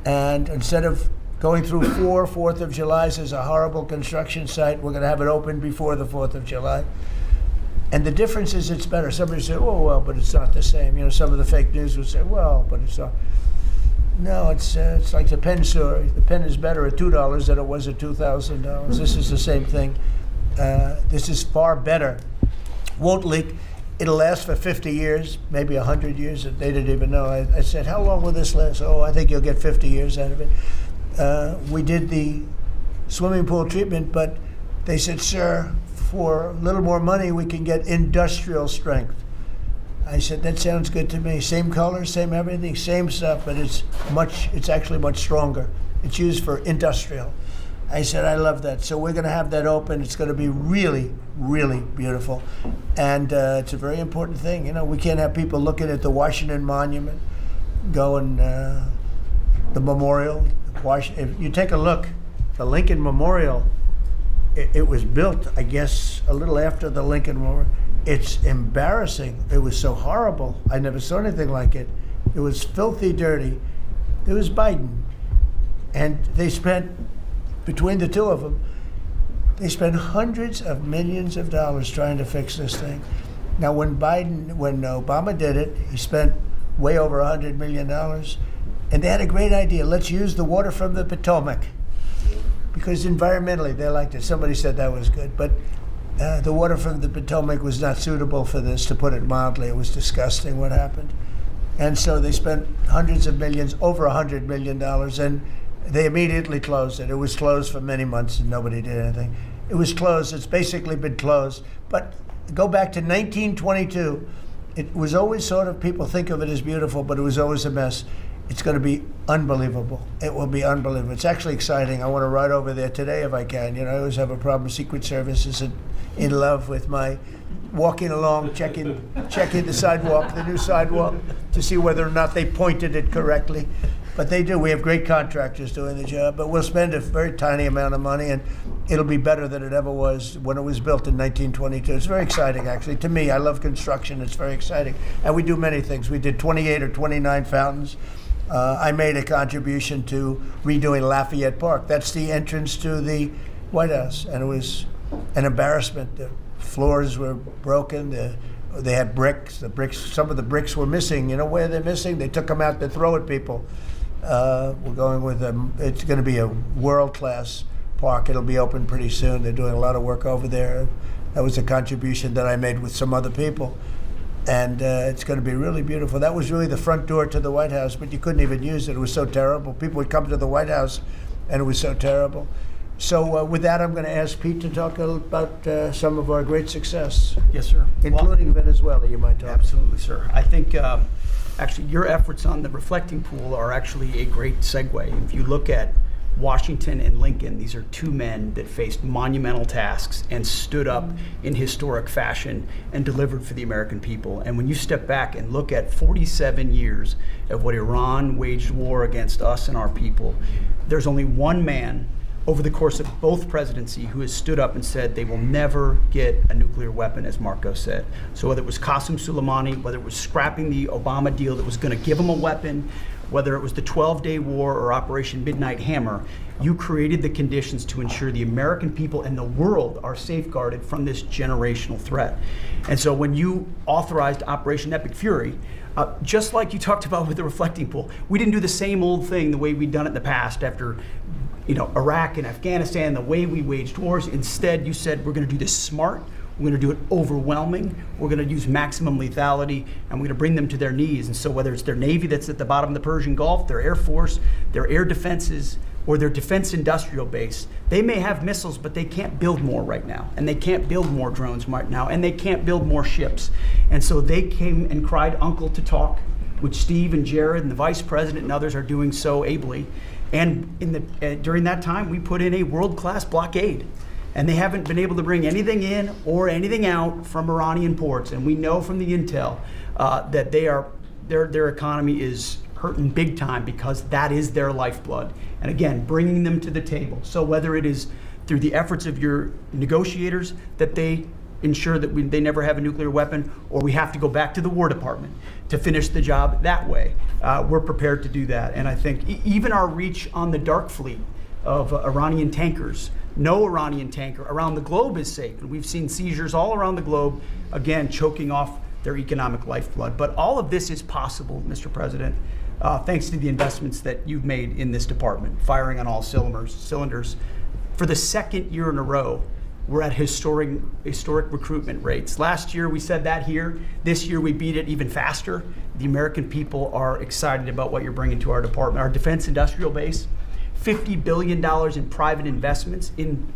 And instead of going through 4th of Julys as a horrible construction site, we're going to have it open before the 4th of July. And the difference is it's better. Somebody said, oh, well, but it's not the same. Some of the fake news would say, well, but it's not. No, it's like the pen story. The pen is better at $2 than it was at $2,000. This is the same thing. This is far better. Won't leak. It'll last for 50 years, maybe 100 years. They didn't even know. I said, how long will this last? Oh, I think you'll get 50 years out of it. We did the swimming pool treatment, but they said, sir, for a little more money, we can get industrial strength. I said, that sounds good to me. Same color, same everything, same stuff, but it's actually much stronger. It's used for industrial. I said, I love that. So we're going to have that open. It's going to be really, really beautiful. And it's a very important thing. We can't have people looking at the Washington Monument, going, the memorial. If you take a look, the Lincoln Memorial, it was built, I guess, a little after the Lincoln Memorial. It's embarrassing. It was so horrible. I never saw anything like it. It was filthy dirty. It was Biden. And they spent, between the two of them, they spent hundreds of millions of dollars trying to fix this thing. Now, when Obama did it, he spent way over $100 million. And they had a great idea. Let's use the water from the Potomac. Because environmentally, they liked it. Somebody said that was good. But the water from the Potomac was not suitable for this, to put it mildly. It was disgusting what happened. And so they spent hundreds of millions, over $100 million, and they immediately closed it. It was closed for many months and nobody did anything. It was closed. It's basically been closed. But go back to 1922. It was always sort of, people think of it as beautiful, but it was always a mess. It's going to be unbelievable. It will be unbelievable. It's actually exciting. I want to ride over there today if I can. I always have a problem. Secret Service isn't in love with my walking along, checking the sidewalk, the new sidewalk, to see whether or not they pointed it correctly. But they do. We have great contractors doing the job. But we'll spend a very tiny amount of money, and it'll be better than it ever was when it was built in 1922. It's very exciting, actually. To me, I love construction. It's very exciting. And we do many things. We did 28 or 29 fountains. I made a contribution to redoing Lafayette Park. That's the entrance to the White House. And it was an embarrassment. The floors were broken. They had bricks. Some of the bricks were missing. You know where they're missing? They took them out to throw at people. We're going with it's going to be a world-class park. It'll be open pretty soon. They're doing a lot of work over there. That was a contribution that I made with some other people. And it's going to be really beautiful. That was really the front door to the White House, but you couldn't even use it. It was so terrible. People would come to the White House, and it was so terrible. So with that, I'm going to ask Pete to talk about some of our great success, Yes, sir. including Venezuela. You might talk. Absolutely, sir. I think actually your efforts on the reflecting pool are actually a great segue. If you look at Washington and Lincoln, these are two men that faced monumental tasks and stood up in historic fashion and delivered for the American people. And when you step back and look at 47 years of what Iran waged war against us and our people, there's only one man over the course of both presidency who has stood up and said they will never get a nuclear weapon, as Marco said. So whether it was Qasem Soleimani, whether it was scrapping the Obama deal that was going to give them a weapon, whether it was the 12-day war or Operation Midnight Hammer, you created the conditions to ensure the American people and the world are safeguarded from this generational threat. And so when you authorized Operation Epic Fury, just like you talked about with the reflecting pool, we didn't do the same old thing the way we'd done it in the past after Iraq and Afghanistan, the way we waged wars. Instead, you said, we're going to do this smart. We're going to do it overwhelming. We're going to use maximum lethality, and we're going to bring them to their knees. And so whether it's their Navy that's at the bottom of the Persian Gulf, their Air Force, their air defenses, or their defense industrial base, they may have missiles, but they can't build more right now. And they can't build more drones right now. And they can't build more ships. And so they came and cried uncle to talk, which Steve and Jared and the Vice President and others are doing so ably. And during that time, we put in a world-class blockade. And they haven't been able to bring anything in or anything out from Iranian ports. And we know from the intel that their economy is hurting big time because that is their lifeblood. And again, bringing them to the table. So whether it is through the efforts of your negotiators that they ensure that they never have a nuclear weapon, or we have to go back to the War Department to finish the job that way, we're prepared to do that. And I think even our reach on the dark fleet of Iranian tankers, no Iranian tanker around the globe is safe. And we've seen seizures all around the globe, again, choking off their economic lifeblood. But all of this is possible, Mr. President, thanks to the investments that you've made in this department, firing on all cylinders. For the second year in a row, we're at historic recruitment rates. Last year, we said that here. This year, we beat it even faster. The American people are excited about what you're bringing to our department. Our defense industrial base, $50 billion in private investments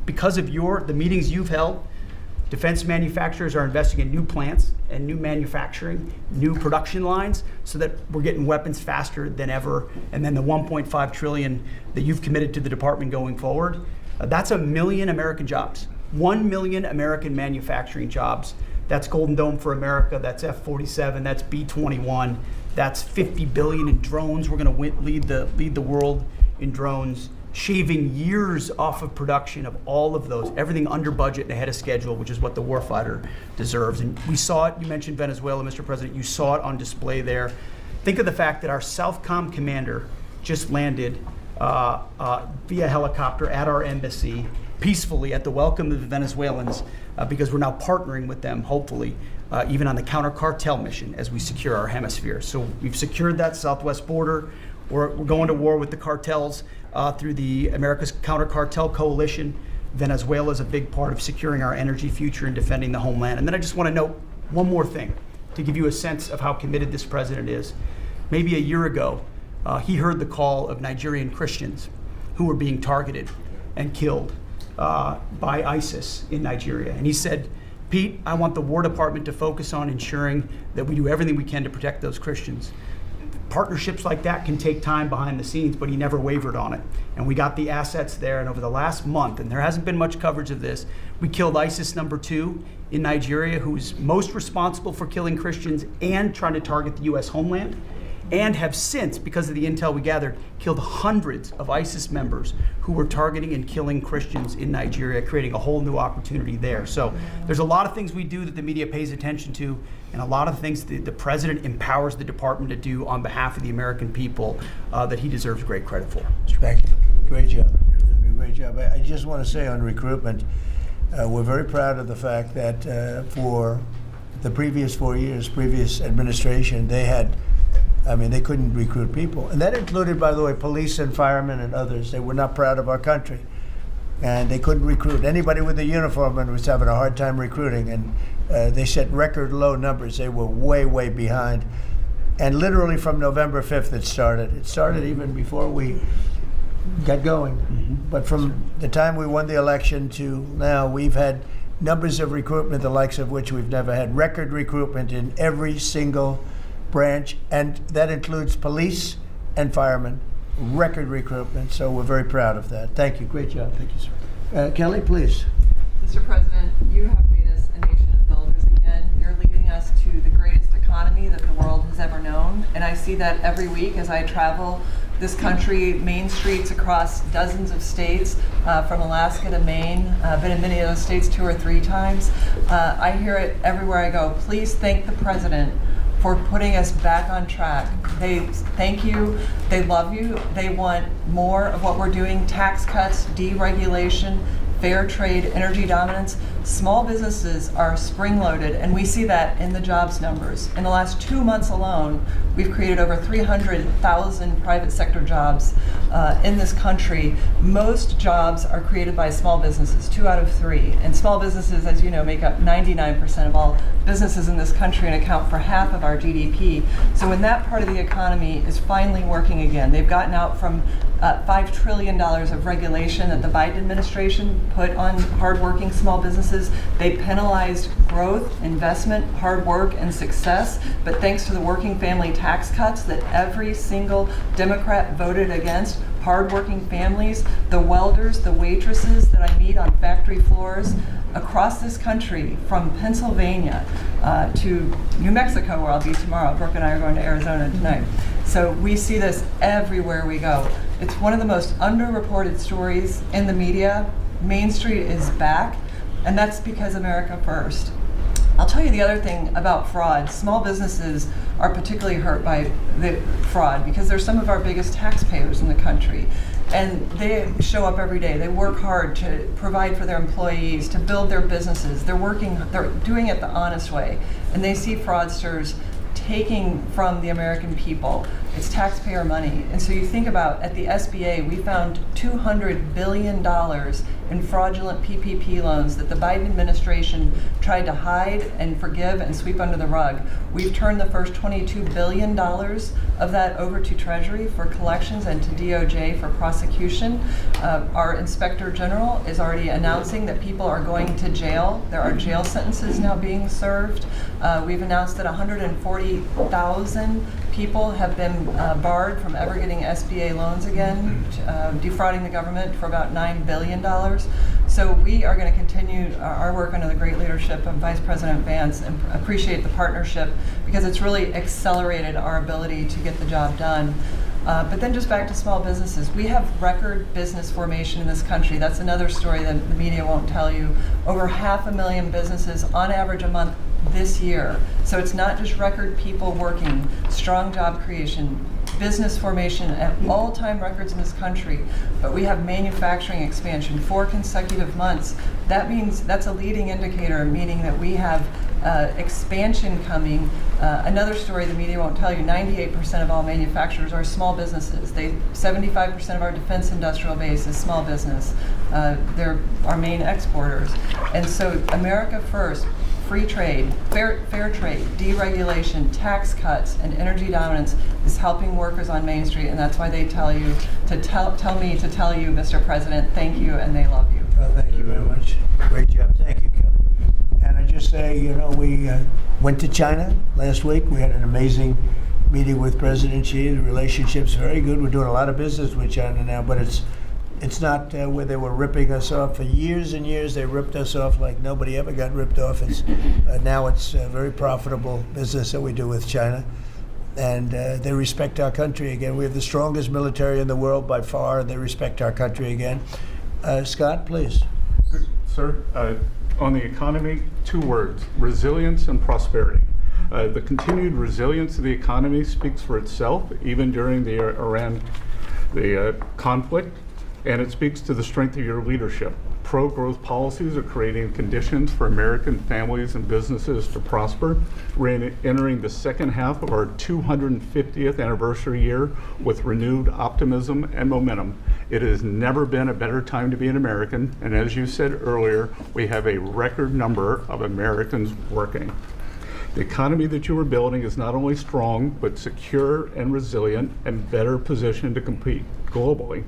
because of the meetings you've held. Defense manufacturers are investing in new plants and new manufacturing, new production lines, so that we're getting weapons faster than ever. And then the $1.5 trillion that you've committed to the department going forward, that's 1 million American jobs. 1 million American manufacturing jobs. That's Golden Dome for America, that's F-47, that's B-21, that's $50 billion in drones. We're going to lead the world in drones, shaving years off of production of all of those, everything under budget and ahead of schedule, which is what the warfighter deserves. And we saw it, you mentioned Venezuela, Mr. President, you saw it on display there. Think of the fact that our Southcom commander just landed via helicopter at our embassy, peacefully at the welcome of the Venezuelans, because we're now partnering with them, hopefully, even on the counter-cartel mission as we secure our hemisphere. So we've secured that southwest border. We're going to war with the cartels through the America's Counter-Cartel Coalition. Venezuela is a big part of securing our energy future and defending the homeland. And then I just want to note one more thing to give you a sense of how committed this president is. Maybe a year ago, he heard the call of Nigerian Christians who were being targeted and killed by ISIS in Nigeria. And he said, Pete, I want the War Department to focus on ensuring that we do everything we can to protect those Christians. Partnerships like that can take time behind the scenes, but he never wavered on it. And we got the assets there, and over the last month, and there hasn't been much coverage of this, we killed ISIS #2 in Nigeria, who's most responsible for killing Christians and trying to target the U.S. homeland, and have since, because of the intel we gathered, killed hundreds of ISIS members who were targeting and killing Christians in Nigeria, creating a whole new opportunity there. So there's a lot of things we do that the media pays attention to, and a lot of things the president empowers the department to do on behalf of the American people that he deserves great credit for. Thank you. Great job. You're doing a great job. I just want to say on recruitment, we're very proud of the fact that for the previous 4 years, previous administration, they couldn't recruit people. And that included, by the way, police and firemen and others. They were not proud of our country. And they couldn't recruit. Anybody with a uniform and was having a hard time recruiting. And they set record low numbers. They were way, way behind. And literally from November 5th it started. It started even before we got going. But from the time we won the election to now, we've had numbers of recruitment, the likes of which we've never had. Record recruitment in every single branch, and that includes police and firemen. Record recruitment, so we're very proud of that. Thank you. Great job. Thank you, sir. Kelly, please. Mr. President, you have made us a nation of builders again. You're leading us to the greatest economy that the world has ever known, and I see that every week as I travel this country, main streets across dozens of states, from Alaska to Maine. I've been in many of those states 2 or 3 times. I hear it everywhere I go. Please thank the President for putting us back on track. They thank you, they love you, they want more of what we're doing: tax cuts, deregulation, fair trade, energy dominance. Small businesses are spring-loaded, and we see that in the jobs numbers. In the last 2 months alone, we've created over 300,000 private sector jobs in this country. Most jobs are created by small businesses, 2 out of 3. And small businesses, as you know, make up 99% of all businesses in this country and account for half of our GDP. So when that part of the economy is finally working again, they've gotten out from $5 trillion of regulation that the Biden administration put on hardworking small businesses. They penalized growth, investment, hard work, and success. But thanks to the working family tax cuts that every single Democrat voted against, hardworking families, the welders, the waitresses that I meet on factory floors across this country, from Pennsylvania to New Mexico, where I'll be tomorrow. Brooke and I are going to Arizona tonight. So we see this everywhere we go. It's one of the most underreported stories in the media. Main Street is back, and that's because America first. I'll tell you the other thing about fraud. Small businesses are particularly hurt by the fraud because they're some of our biggest taxpayers in the country. And they show up every day. They work hard to provide for their employees, to build their businesses. They're doing it the honest way. And they see fraudsters taking from the American people. It's taxpayer money. And so you think about, at the SBA, we found $200 billion in fraudulent PPP loans that the Biden administration tried to hide and forgive and sweep under the rug. We've turned the first $22 billion of that over to Treasury for collections and to DOJ for prosecution. Our Inspector General is already announcing that people are going to jail. There are jail sentences now being served. We've announced that 140,000 people have been barred from ever getting SBA loans again, defrauding the government for about $9 billion. So we are going to continue our work under the great leadership of Vice President Vance and appreciate the partnership because it's really accelerated our ability to get the job done. But then just back to small businesses. We have record business formation in this country. That's another story that the media won't tell you. Over 500,000 businesses on average a month this year. So it's not just record people working, strong job creation, business formation at all-time records in this country, but we have manufacturing expansion 4 consecutive months. That means that's a leading indicator, meaning that we have expansion coming. Another story the media won't tell you, 98% of all manufacturers are small businesses. 75% of our defense industrial base is small business. They're our main exporters. And so America first, free trade, fair trade, deregulation, tax cuts, and energy dominance is helping workers on Main Street, and that's why they tell you to tell me to tell you, Mr. President, thank you, and they love you. Well, thank you very much. Great job. Thank you, Kelly. And I just say, you know, we went to China last week. We had an amazing meeting with President Xi. The relationship's very good. We're doing a lot of business with China now, but it's not where they were ripping us off. For years and years, they ripped us off like nobody ever got ripped off. Now it's a very profitable business that we do with China. And they respect our country again. We have the strongest military in the world by far, and they respect our country again. Scott, please. Sir, on the economy, 2 words: resilience and prosperity. The continued resilience of the economy speaks for itself, even during the Iran conflict. And it speaks to the strength of your leadership. Pro-growth policies are creating conditions for American families and businesses to prosper. We're entering the second half of our 250th anniversary year with renewed optimism and momentum. It has never been a better time to be an American, and as you said earlier, we have a record number of Americans working. The economy that you are building is not only strong, but secure and resilient and better positioned to compete globally.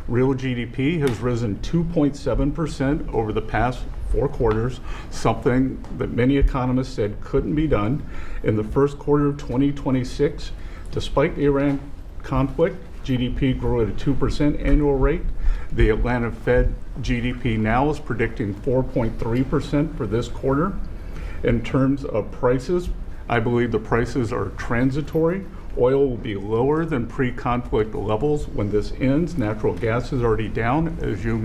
Real GDP has risen 2.7% over the past 4 quarters, something that many economists said couldn't be done. In the first quarter of 2026, despite the Iran conflict, GDP grew at a 2% annual rate. The Atlanta Fed GDP now is predicting 4.3% for this quarter. In terms of prices, I believe the prices are transitory. Oil will be lower than pre-conflict levels when this ends. Natural gas is already down, as you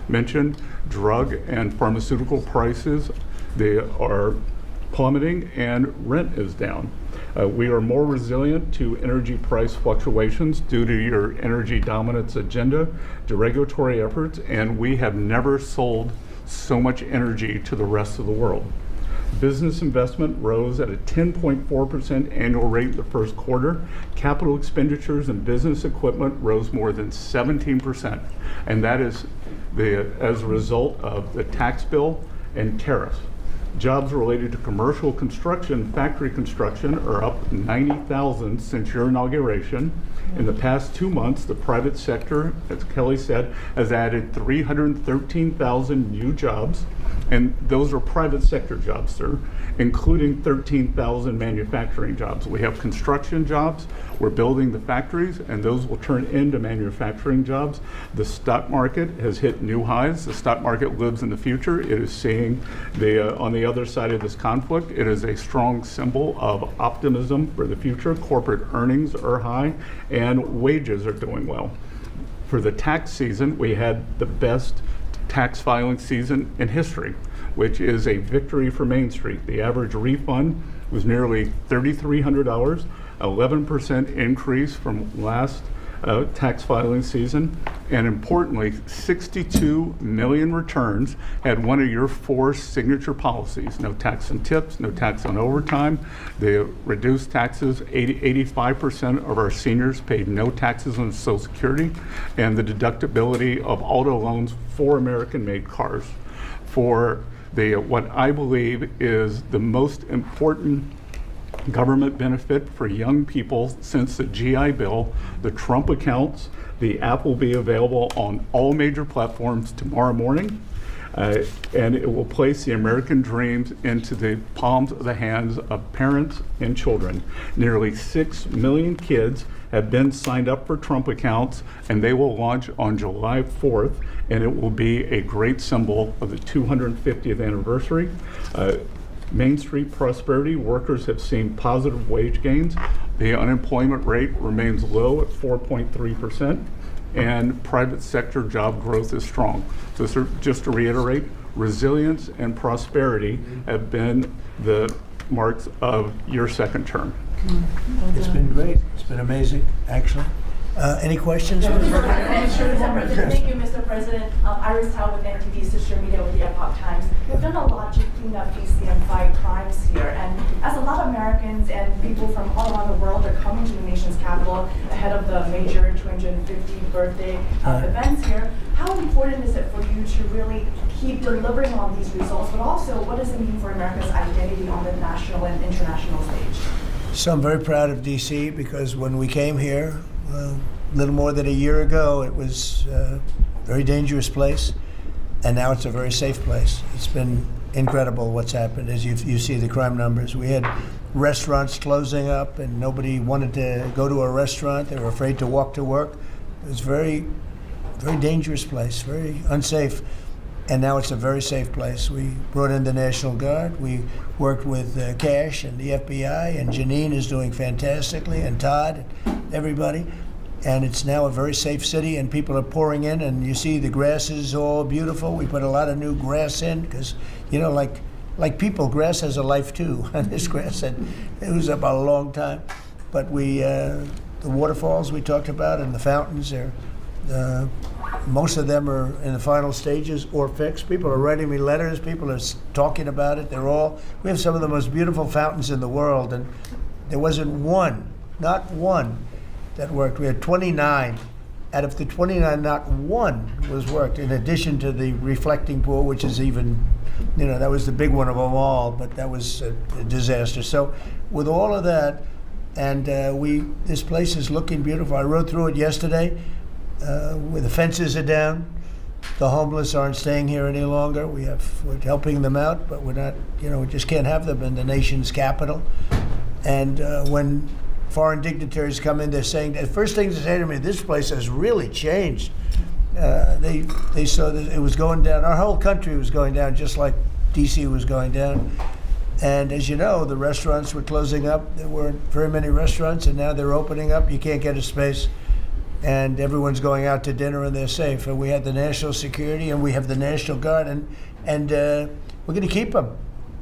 mentioned. Drug and pharmaceutical prices, they are plummeting, and rent is down. We are more resilient to energy price fluctuations due to your energy dominance agenda, to regulatory efforts, and we have never sold so much energy to the rest of the world. Business investment rose at a 10.4% annual rate in the first quarter. Capital expenditures and business equipment rose more than 17%, and that is as a result of the tax bill and tariffs. Jobs related to commercial construction, factory construction are up 90,000 since your inauguration. In the past 2 months, the private sector, as Kelly said, has added 313,000 new jobs. And those are private sector jobs, sir, including 13,000 manufacturing jobs. We have construction jobs. We're building the factories, and those will turn into manufacturing jobs. The stock market has hit new highs. The stock market lives in the future. It is seeing on the other side of this conflict, it is a strong symbol of optimism for the future. Corporate earnings are high, and wages are doing well. For the tax season, we had the best tax filing season in history, which is a victory for Main Street. The average refund was nearly $3,300, 11% increase from last tax filing season. And importantly, 62 million returns had one of your 4 signature policies: no tax on tips, no tax on overtime. They reduced taxes. 85% of our seniors paid no taxes on Social Security, and the deductibility of auto loans for American-made cars. For what I believe is the most important government benefit for young people since the GI Bill, the Trump accounts. The app will be available on all major platforms tomorrow morning, and it will place the American dreams into the palms of the hands of parents and children. Nearly 6 million kids have been signed up for Trump accounts, and they will launch on July 4th, and it will be a great symbol of the 250th anniversary. Main Street prosperity, workers have seen positive wage gains. The unemployment rate remains low at 4.3%, and private sector job growth is strong. So just to reiterate, resilience and prosperity have been the marks of your second term. It's been great. It's been amazing, actually. Any questions? Thank you, Mr. President. Iris Tao with NTV Sister Media with the Epoch Times. We've done a lot to clean up DC and fight crimes here. And as a lot of Americans and people from all around the world are coming to the nation's capital ahead of the major 250th birthday events here, how important is it for you to really keep delivering on these results, but also what does it mean for America's identity on the national and international stage? So I'm very proud of DC because when we came here, a little more than a year ago, it was a very dangerous place, and now it's a very safe place. It's been incredible what's happened. As you see the crime numbers, we had restaurants closing up, and nobody wanted to go to a restaurant. They were afraid to walk to work. It was very, very dangerous place, very unsafe, and now it's a very safe place. We brought in the National Guard. We worked with Cash and the FBI, and Janine is doing fantastically, and Todd, and everybody. And it's now a very safe city, and people are pouring in, and you see the grass is all beautiful. We put a lot of new grass in because, you know, like people, grass has a life too. And this grass it was up a long time. But the waterfalls we talked about and the fountains are, most of them are in the final stages or fixed. People are writing me letters. People are talking about it. We have some of the most beautiful fountains in the world, and there wasn't one, not one, that worked. We had 29. Out of the 29, not one was worked, in addition to the reflecting pool, which is even, that was the big one of them all, but that was a disaster. So with all of that, and this place is looking beautiful. I rode through it yesterday. where the fences are down. The homeless aren't staying here any longer. We're helping them out, but we're not, we just can't have them in the nation's capital. And when foreign dignitaries come in, they're saying, the first thing they say to me, this place has really changed. They saw that it was going down. Our whole country was going down, just like DC was going down. And as you know, the restaurants were closing up. There weren't very many restaurants, and now they're opening up. You can't get a space, and everyone's going out to dinner, and they're safe. And we had the national security, and we have the National Guard, and we're going to keep them.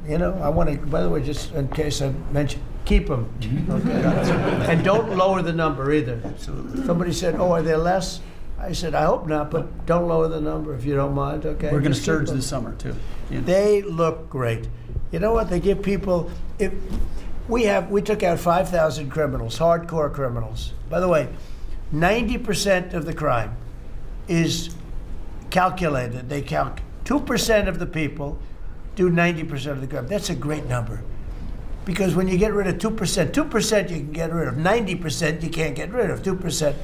I want to, by the way, just in case I mentioned, keep them. Okay. And don't lower the number either. Somebody said, "Oh, are there less?" I said, "I hope not, but don't lower the number if you don't mind." Okay. We're going to surge this summer too. They look great. You know what? They give people. We took out 5,000 criminals, hardcore criminals. By the way, 90% of the crime is calculated. They count 2% of the people do 90% of the crime. That's a great number. Because when you get rid of 2% you can get rid of. 90% you can't get rid of, 2%.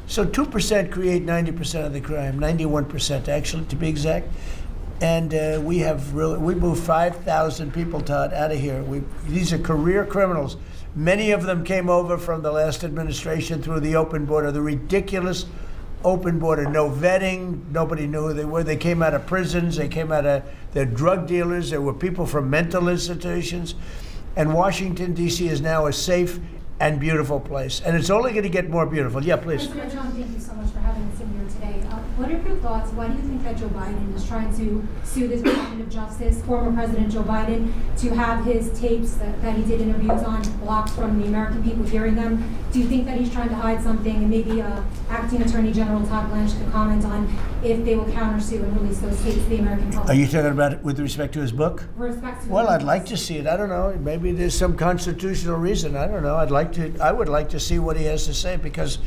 So 2% create 90% of the crime, 91% actually, to be exact. And we moved 5,000 people, Todd, out of here. These are career criminals. Many of them came over from the last administration through the open border, the ridiculous open border, no vetting, nobody knew who they were. They came out of prisons, they're drug dealers, there were people from mental institutions. And Washington, D.C. is now a safe and beautiful place. And it's only going to get more beautiful. Yeah, please. President Trump, thank you so much for having us in here today. What are your thoughts? Why do you think that Joe Biden is trying to sue this Department of Justice, former President Joe Biden, to have his tapes that he did interviews on blocked from the American people hearing them? Do you think that he's trying to hide something? And maybe Acting Attorney General Todd Blanche could comment on if they will countersue and release those tapes to the American public. Are you talking about it with respect to his book? With respect to Well, I'd like to see it. I don't know. Maybe there's some constitutional reason. I don't know. I would like to see what he has to say, because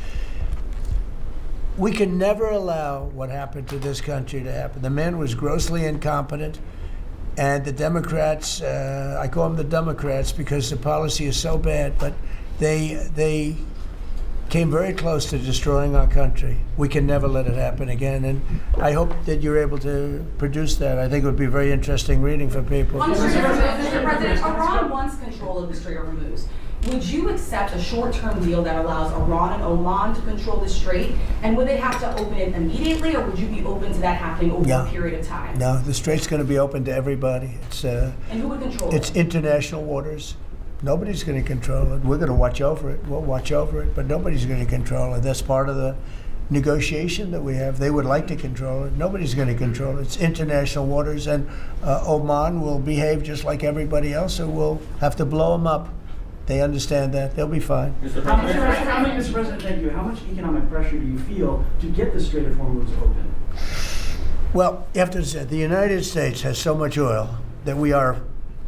we can never allow what happened to this country to happen. The man was grossly incompetent, and the Democrats, I call them the Democrats because the policy is so bad, but they came very close to destroying our country. We can never let it happen again, and I hope that you're able to produce that. I think it would be very interesting reading for people. Mr. President, Iran wants control of the Strait of Hormuz. Would you accept a short-term deal that allows Iran and Oman to control the strait? And would they have to open it immediately, or would you be open to that happening over a period of time? No, the strait's going to be open to everybody. And who would control it? It's international waters. Nobody's going to control it. We're going to watch over it. We'll watch over it, but nobody's going to control it. That's part of the negotiation that we have. They would like to control it. Nobody's going to control it. It's international waters, and Oman will behave just like everybody else, so we'll have to blow them up. They understand that. They'll be fine. Mr. President, thank you. How much economic pressure do you feel to get the Strait of Hormuz open? Well, you have to say, the United States has so much oil that we are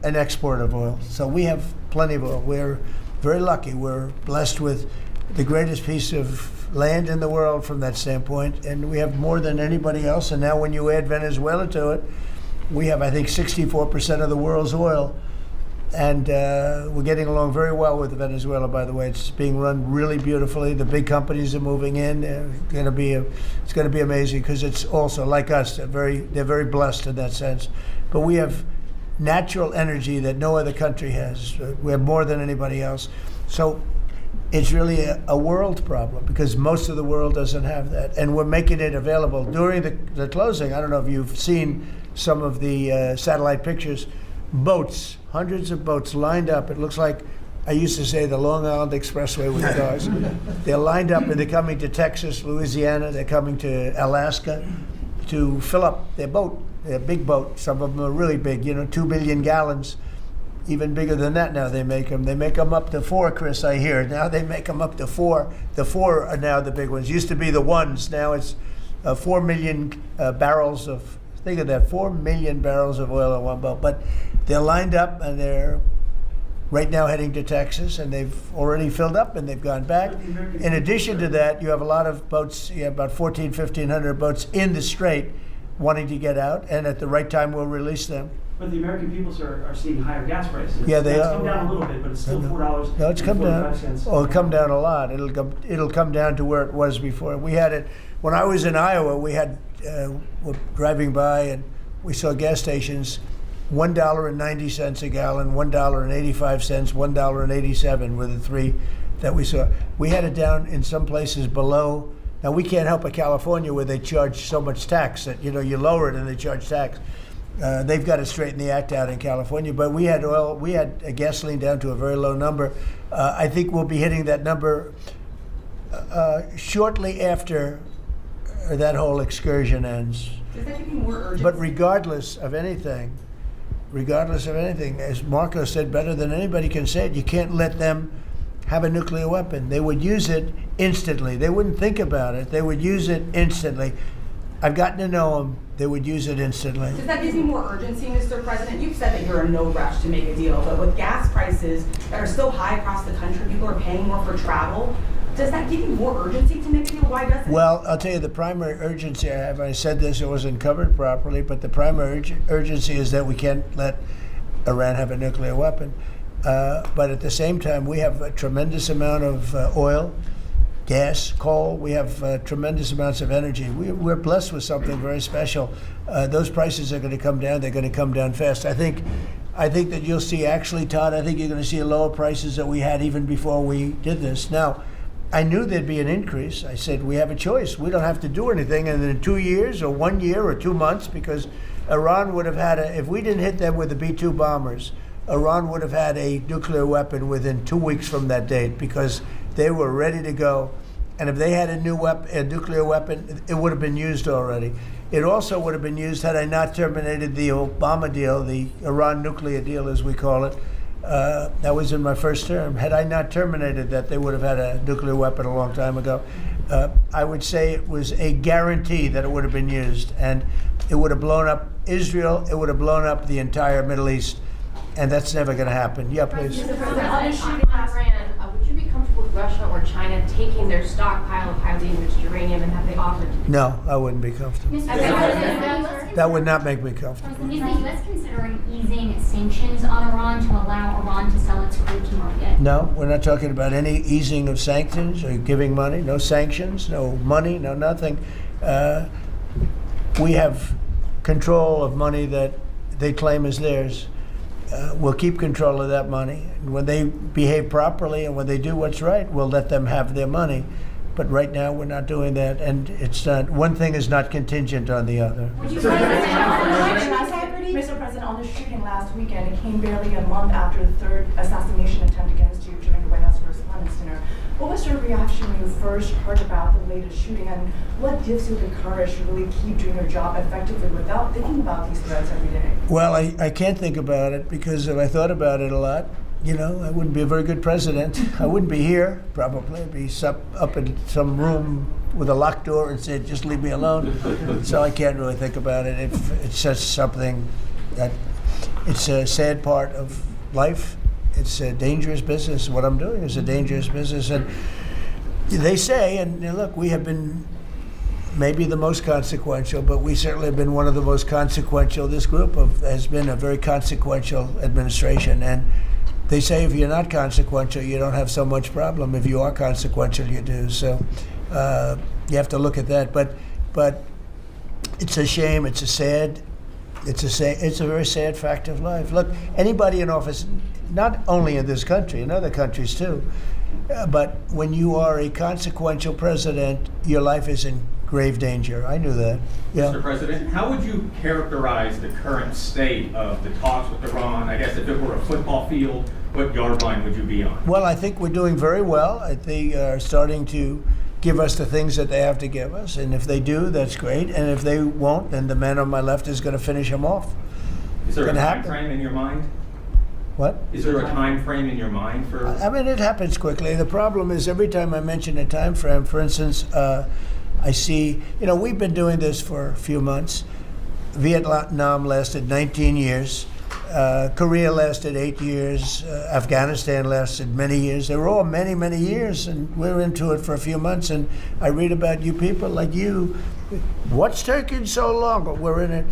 an exporter of oil. So we have plenty of oil. We're very lucky. We're blessed with the greatest piece of land in the world from that standpoint, and we have more than anybody else. And now when you add Venezuela to it, we have, I think, 64% of the world's oil. And we're getting along very well with Venezuela, by the way. It's being run really beautifully. The big companies are moving in. It's going to be amazing, because it's also, like us, they're very blessed in that sense. But we have natural energy that no other country has. We have more than anybody else. So it's really a world problem, because most of the world doesn't have that. And we're making it available. During the closing, I don't know if you've seen some of the satellite pictures, boats, hundreds of boats lined up. It looks like, I used to say, the Long Island Expressway with the cars. They're lined up, and they're coming to Texas, Louisiana, they're coming to Alaska to fill up their boat. They're a big boat. Some of them are really big, 2 billion gallons. Even bigger than that now they make them. They make them up to 4, Chris, I hear. Now they make them up to 4. The 4 are now the big ones. Used to be the 1s. Now it's 4 million barrels of, think of that, 4 million barrels of oil in one boat. But they're lined up, and they're right now heading to Texas, and they've already filled up, and they've gone back. In addition to that, you have a lot of boats. You have about 1,500 boats in the strait wanting to get out, and at the right time we'll release them. But the American people, sir, are seeing higher gas prices. Yeah, they It's are. come down a little bit, but it's still $4. No, it's come down. 45 cents. Oh, it'll come down a lot. It'll come down to where it was before. We had it when I was in Iowa. We had we're driving by and we saw gas stations, $1.90 a gallon, $1.85, $1.87 were the three that we saw. We had it down in some places below. Now we can't help but California where they charge so much tax that you lower it and they charge tax. They've got to straighten the act out in California, but we had gasoline down to a very low number. I think we'll be hitting that number shortly after that whole excursion ends. Does that give you more urgency? But regardless of anything, as Marco said better than anybody can say it, you can't let them have a nuclear weapon. They would use it instantly. They wouldn't think about it. They would use it instantly. I've gotten to know them. They would use it instantly. Does that give you more urgency, Mr. President? You've said that you're in no rush to make a deal, but with gas prices that are so high across the country, people are paying more for travel. Does that give you more urgency to make a deal? Why doesn't it? Well, I'll tell you the primary urgency I have. I said this, it wasn't covered properly, but the primary urgency is that we can't let Iran have a nuclear weapon. But at the same time, we have a tremendous amount of oil, gas, coal. We have tremendous amounts of energy. We're blessed with something very special. Those prices are going to come down. They're going to come down fast. I think that you'll see, actually, Todd, I think you're going to see lower prices that we had even before we did this. Now, I knew there'd be an increase. I said, we have a choice. We don't have to do anything. And in 2 years or 1 year or 2 months, because Iran would have had if we didn't hit them with the B-2 bombers, Iran would have had a nuclear weapon within 2 weeks from that date because they were ready to go. And if they had a nuclear weapon, it would have been used already. It also would have been used had I not terminated the Obama deal, the Iran nuclear deal, as we call it. That was in my first term. Had I not terminated that, they would have had a nuclear weapon a long time ago. I would say it was a guarantee that it would have been used. And it would have blown up Israel. It would have blown up the entire Middle East. And that's never going to happen. Yeah, please. Mr. President, on Iran, would you be comfortable with Russia or China taking their stockpile of highly enriched uranium and have they offered to? No, I wouldn't be comfortable. That would not make me comfortable. Is the U.S. considering easing sanctions on Iran to allow Iran to sell its crude to market? No, we're not talking about any easing of sanctions or giving money. No sanctions, no money, no nothing. We have control of money that they claim is theirs. We'll keep control of that money. And when they behave properly and when they do what's right, we'll let them have their money. But right now, we're not doing that, and it's not. One thing is not contingent on the other. Mr. President, on the shooting last weekend, it came barely a month after the third assassination attempt against you during the White House Correspondents' Dinner. What was your reaction when you first heard about the latest shooting, and what gives you the courage to really keep doing your job effectively without thinking about these threats every day? Well, I can't think about it because if I thought about it a lot, I wouldn't be a very good president. I wouldn't be here, probably. I'd be up in some room with a locked door and said, just leave me alone. So I can't really think about it. It's just something that, it's a sad part of life. It's a dangerous business. What I'm doing is a dangerous business. And they say, and look, we have been maybe the most consequential, but we certainly have been one of the most consequential. This group has been a very consequential administration. And they say if you're not consequential, you don't have so much problem. If you are consequential, you do. So you have to look at that. But it's a shame. It's a very sad fact of life. Look, anybody in office, not only in this country, in other countries too, but when you are a consequential president, your life is in grave danger. I knew that. Yeah. Mr. President, how would you characterize the current state of the talks with Iran? I guess if it were a football field, what yard line would you be on? Well, I think we're doing very well. They are starting to give us the things that they have to give us. And if they do, that's great. And if they won't, then the man on my left is going to finish them off. Is there a time frame in your mind? What? Is there a time frame in your mind for? I mean, it happens quickly. The problem is every time I mention a time frame, for instance, I see, we've been doing this for a few months. Vietnam lasted 19 years. Korea lasted 8 years. Afghanistan lasted many years. They were all many, many years, and we're into it for a few months. And I read about you people like you. What's taking so long? But we're in it.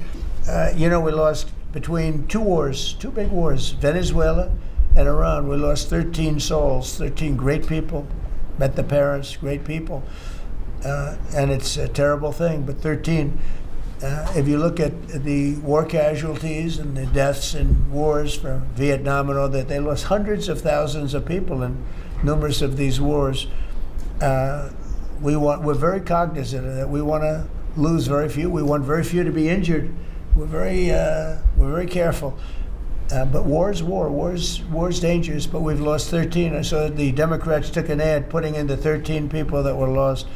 We lost between two wars, two big wars, Venezuela and Iran. We lost 13 souls, 13 great people. Met the parents, great people. And it's a terrible thing, but 13. If you look at the war casualties and the deaths in wars from Vietnam and all that, they lost hundreds of thousands of people in numerous of these wars. We're very cognizant of that. We want to lose very few. We want very few to be injured. We're very careful. But war is war. War's dangerous. But we've lost 13. I saw the Democrats took an ad putting in the 13 people that were lost.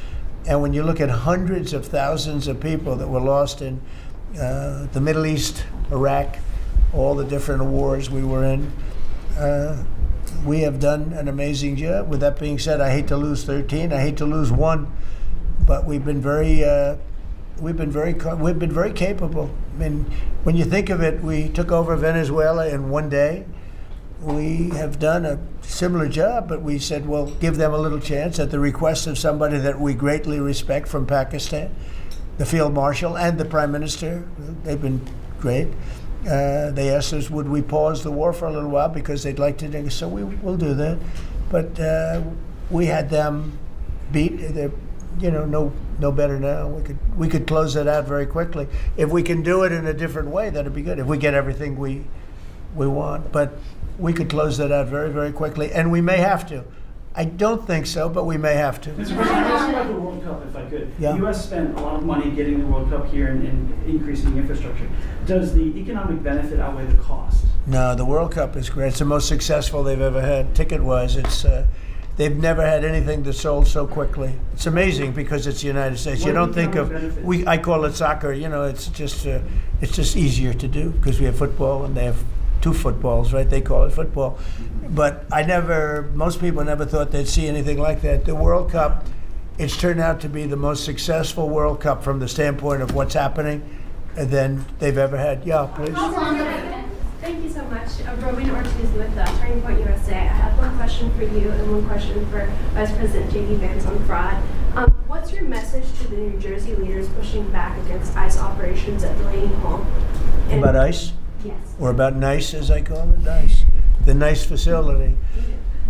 And when you look at hundreds of thousands of people that were lost in the Middle East, Iraq, all the different wars we were in, we have done an amazing job. With that being said, I hate to lose 13. I hate to lose one, but we've been very capable. I mean, when you think of it, we took over Venezuela in one day. We have done a similar job, but we said, well, give them a little chance at the request of somebody that we greatly respect from Pakistan, the Field Marshal and the Prime Minister. They've been great. They asked us, would we pause the war for a little while because they'd like to, so we'll do that. But we had them beat. They're, no better now. We could close it out very quickly. If we can do it in a different way, that'd be good. If we get everything we want, but we could close that out very, very quickly, and we may have to. I don't think so, but we may have to. Mr. President, ask about the World Cup, if I could. Yeah. The U.S. spent a lot of money getting the World Cup here and increasing the infrastructure. Does the economic benefit outweigh the cost? No, the World Cup is great. It's the most successful they've ever had, ticket-wise. It's they've never had anything that sold so quickly. It's amazing because it's the United States. You don't think of I call it soccer. It's just easier to do because we have football and they have two footballs, right? They call it football. But most people never thought they'd see anything like that. The World Cup, it's turned out to be the most successful World Cup from the standpoint of what's happening than they've ever had. Yeah, please. Thank you so much. Robin Ortiz with Turning Point USA. I have one question for you and one question for Vice President J.D. Vance on fraud. What's your message to the New Jersey leaders pushing back against ICE operations at Delaney Hall? About ICE? Yes. Or about NICE, as I call it, NICE. The NICE facility.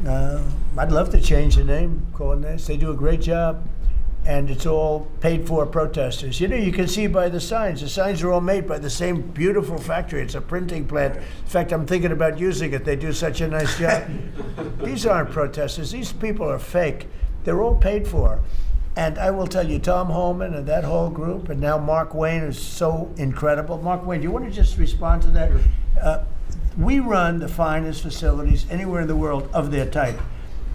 I'd love to change the name, call it NICE. They do a great job, and it's all paid for protesters. You can see by the signs. The signs are all made by the same beautiful factory. It's a printing plant. In fact, I'm thinking about using it. They do such a nice job. These aren't protesters. These people are fake. They're all paid for. And I will tell you, Tom Homan and that whole group, and now Mark Wayne is so incredible. Mark Wayne, do you want to just respond to that? We run the finest facilities anywhere in the world of their type.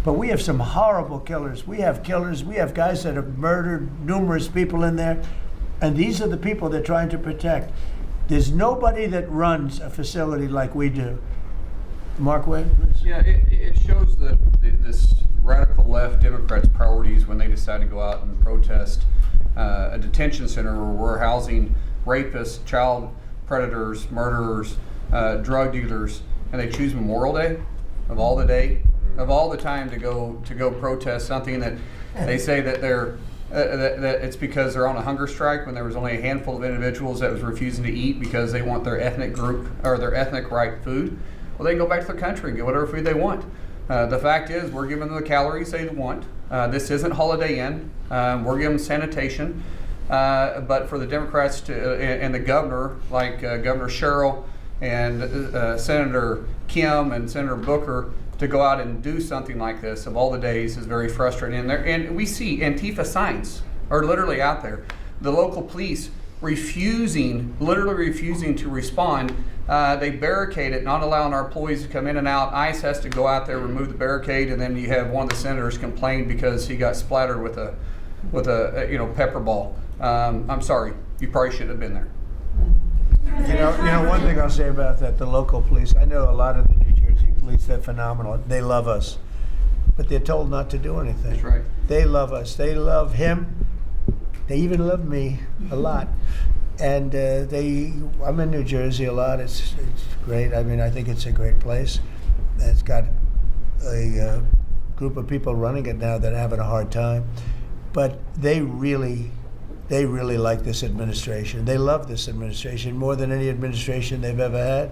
But we have some horrible killers. We have killers. We have guys that have murdered numerous people in there. And these are the people they're trying to protect. There's nobody that runs a facility like we do. Mark Wayne, please. Yeah, it shows that this radical left Democrats' priorities when they decide to go out and protest a detention center where we're housing rapists, child predators, murderers, drug dealers, and they choose Memorial Day of all the time to go protest something that they say that they're that it's because they're on a hunger strike when there was only a handful of individuals that was refusing to eat because they want their ethnic group or their ethnic right food. Well, they can go back to their country and get whatever food they want. The fact is, we're giving them the calories they want. This isn't Holiday Inn. We're giving them sanitation. But for the Democrats and the governor, like Governor Sherrill and Senator Kim and Senator Booker, to go out and do something like this of all the days is very frustrating. And we see Antifa signs are literally out there. The local police literally refusing to respond. They barricade it, not allowing our employees to come in and out. ICE has to go out there, remove the barricade, and then you have one of the senators complain because he got splattered with a pepper ball. I'm sorry, you probably shouldn't have been there. One thing I'll say about that, the local police, I know a lot of the New Jersey police, they're phenomenal. They love us, but they're told not to do anything. That's right. They love us. They love him. They even love me a lot. And I'm in New Jersey a lot. It's great. I mean, I think it's a great place. It's got a group of people running it now that are having a hard time. But they they really like this administration. They love this administration more than any administration they've ever had.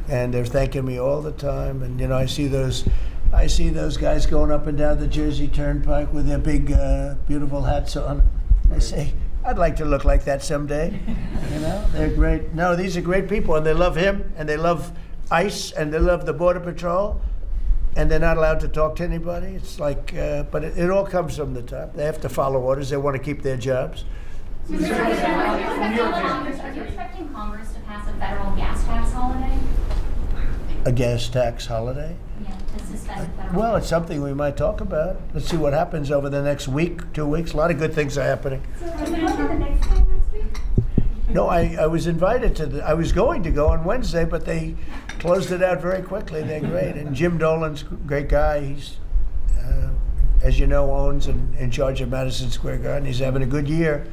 And they're thanking me all the time. And, you know, I see those guys going up and down the Jersey Turnpike with their big, beautiful hats on. I say, I'd like to look like that someday. You know, they're great. No, these are great people, and they love him, and they love ICE, and they love the Border Patrol, and they're not allowed to talk to anybody. It's like, but it all comes from the top. They have to follow orders. They want to keep their jobs. Are you expecting Congress to pass a federal gas tax holiday? A gas tax holiday? Yeah, to suspend federal. Well, it's something we might talk about. Let's see what happens over the next week, 2 weeks. A lot of good things are happening. So are you going to the next game next week? No, I was invited to I was going to go on Wednesday, but they closed it out very quickly. They're great. And Jim Dolan's a great guy. He's, as you know, owns and in charge of Madison Square Garden. He's having a good year.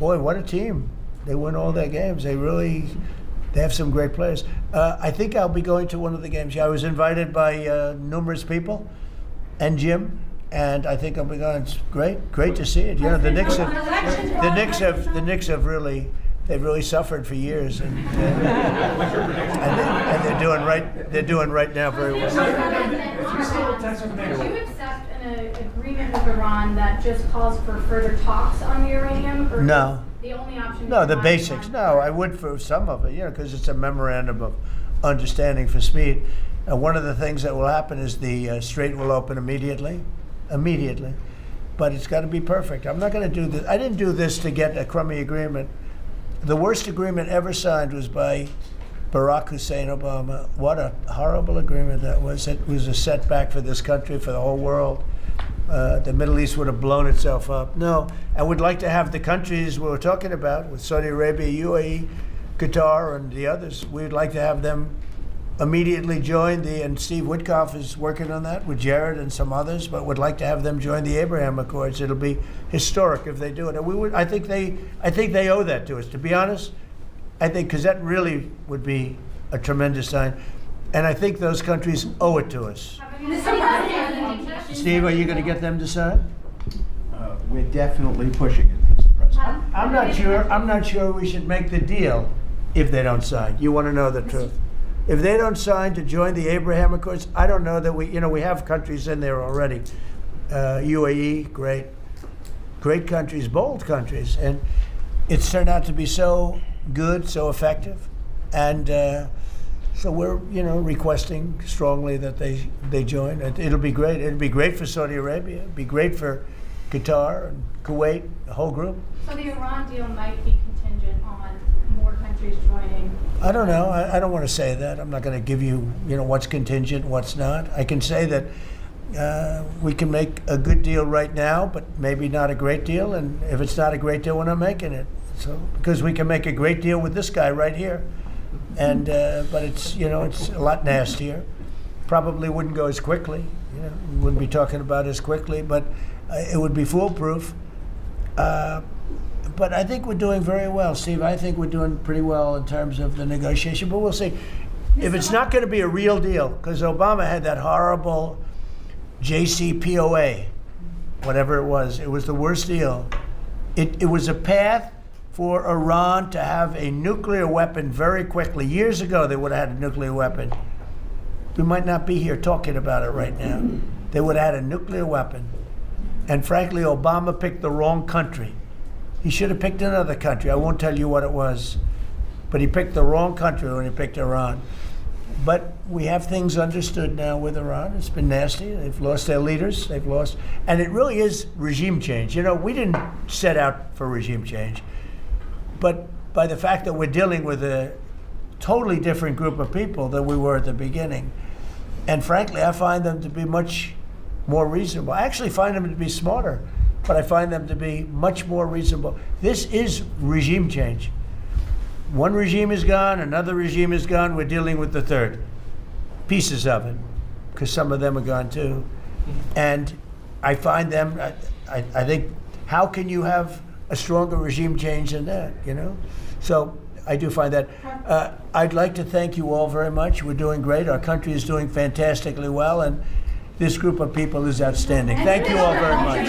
Boy, what a team. They win all their games. They have some great players. I think I'll be going to one of the games. Yeah, I was invited by numerous people and Jim, and I think I'll be going. It's great to see it. You know, the Knicks have really, they've really suffered for years, and they're doing right. They're doing right now very well. Would you accept an agreement with Iran that just calls for further talks on the uranium? Or No. The only option. No, the basics. No, I would for some of it, you know, because it's a memorandum of understanding for speed. One of the things that will happen is the Strait will open immediately, but it's got to be perfect. I'm not going to do this. I didn't do this to get a crummy agreement. The worst agreement ever signed was by Barack Hussein Obama. What a horrible agreement that was. It was a setback for this country, for the whole world. The Middle East would have blown itself up. No, I would like to have the countries we were talking about with Saudi Arabia, UAE, Qatar, and the others. We'd like to have them immediately join and Steve Witkoff is working on that with Jared and some others, but would like to have them join the Abraham Accords. It'll be historic if they do it. And we would. I think they owe that to us. To be honest, I think because that really would be a tremendous sign, and I think those countries owe it to us. Steve, are you going to get them to sign? We're definitely pushing it, Mr. President. I'm not sure we should make the deal if they don't sign. You want to know the truth. If they don't sign to join the Abraham Accords, I don't know that we have countries in there already. UAE, great countries, bold countries. And it's turned out to be so good, so effective. And so we're, requesting strongly that they join. It'll be great. It'll be great for Saudi Arabia. It'll be great for Qatar and Kuwait, the whole group. So the Iran deal might be contingent on more countries joining? I don't know. I don't want to say that. I'm not going to give you, what's contingent, what's not. I can say that we can make a good deal right now, but maybe not a great deal. And if it's not a great deal, we're not making it. So because we can make a great deal with this guy right here, and but it's it's a lot nastier. Probably wouldn't go as quickly. We wouldn't be talking about as quickly, but it would be foolproof. But I think we're doing very well, Steve. I think we're doing pretty well in terms of the negotiation, but we'll see. If it's not going to be a real deal, because Obama had that horrible JCPOA, whatever it was the worst deal. It was a path for Iran to have a nuclear weapon very quickly. Years ago, they would have had a nuclear weapon. We might not be here talking about it right now. They would have had a nuclear weapon. And frankly, Obama picked the wrong country. He should have picked another country. I won't tell you what it was. But he picked the wrong country when he picked Iran. But we have things understood now with Iran. It's been nasty. They've lost their leaders. They've lost. And it really is regime change. We didn't set out for regime change. But by the fact that we're dealing with a totally different group of people than we were at the beginning. And frankly, I find them to be much more reasonable. I actually find them to be smarter, but I find them to be much more reasonable. This is regime change. One regime is gone, another regime is gone, we're dealing with the third. Pieces of it, because some of them are gone too. And I find them, I think, how can you have a stronger regime change than that, So I do find that. I'd like to thank you all very much. We're doing great. Our country is doing fantastically well, and this group of people is outstanding. Thank you all very much.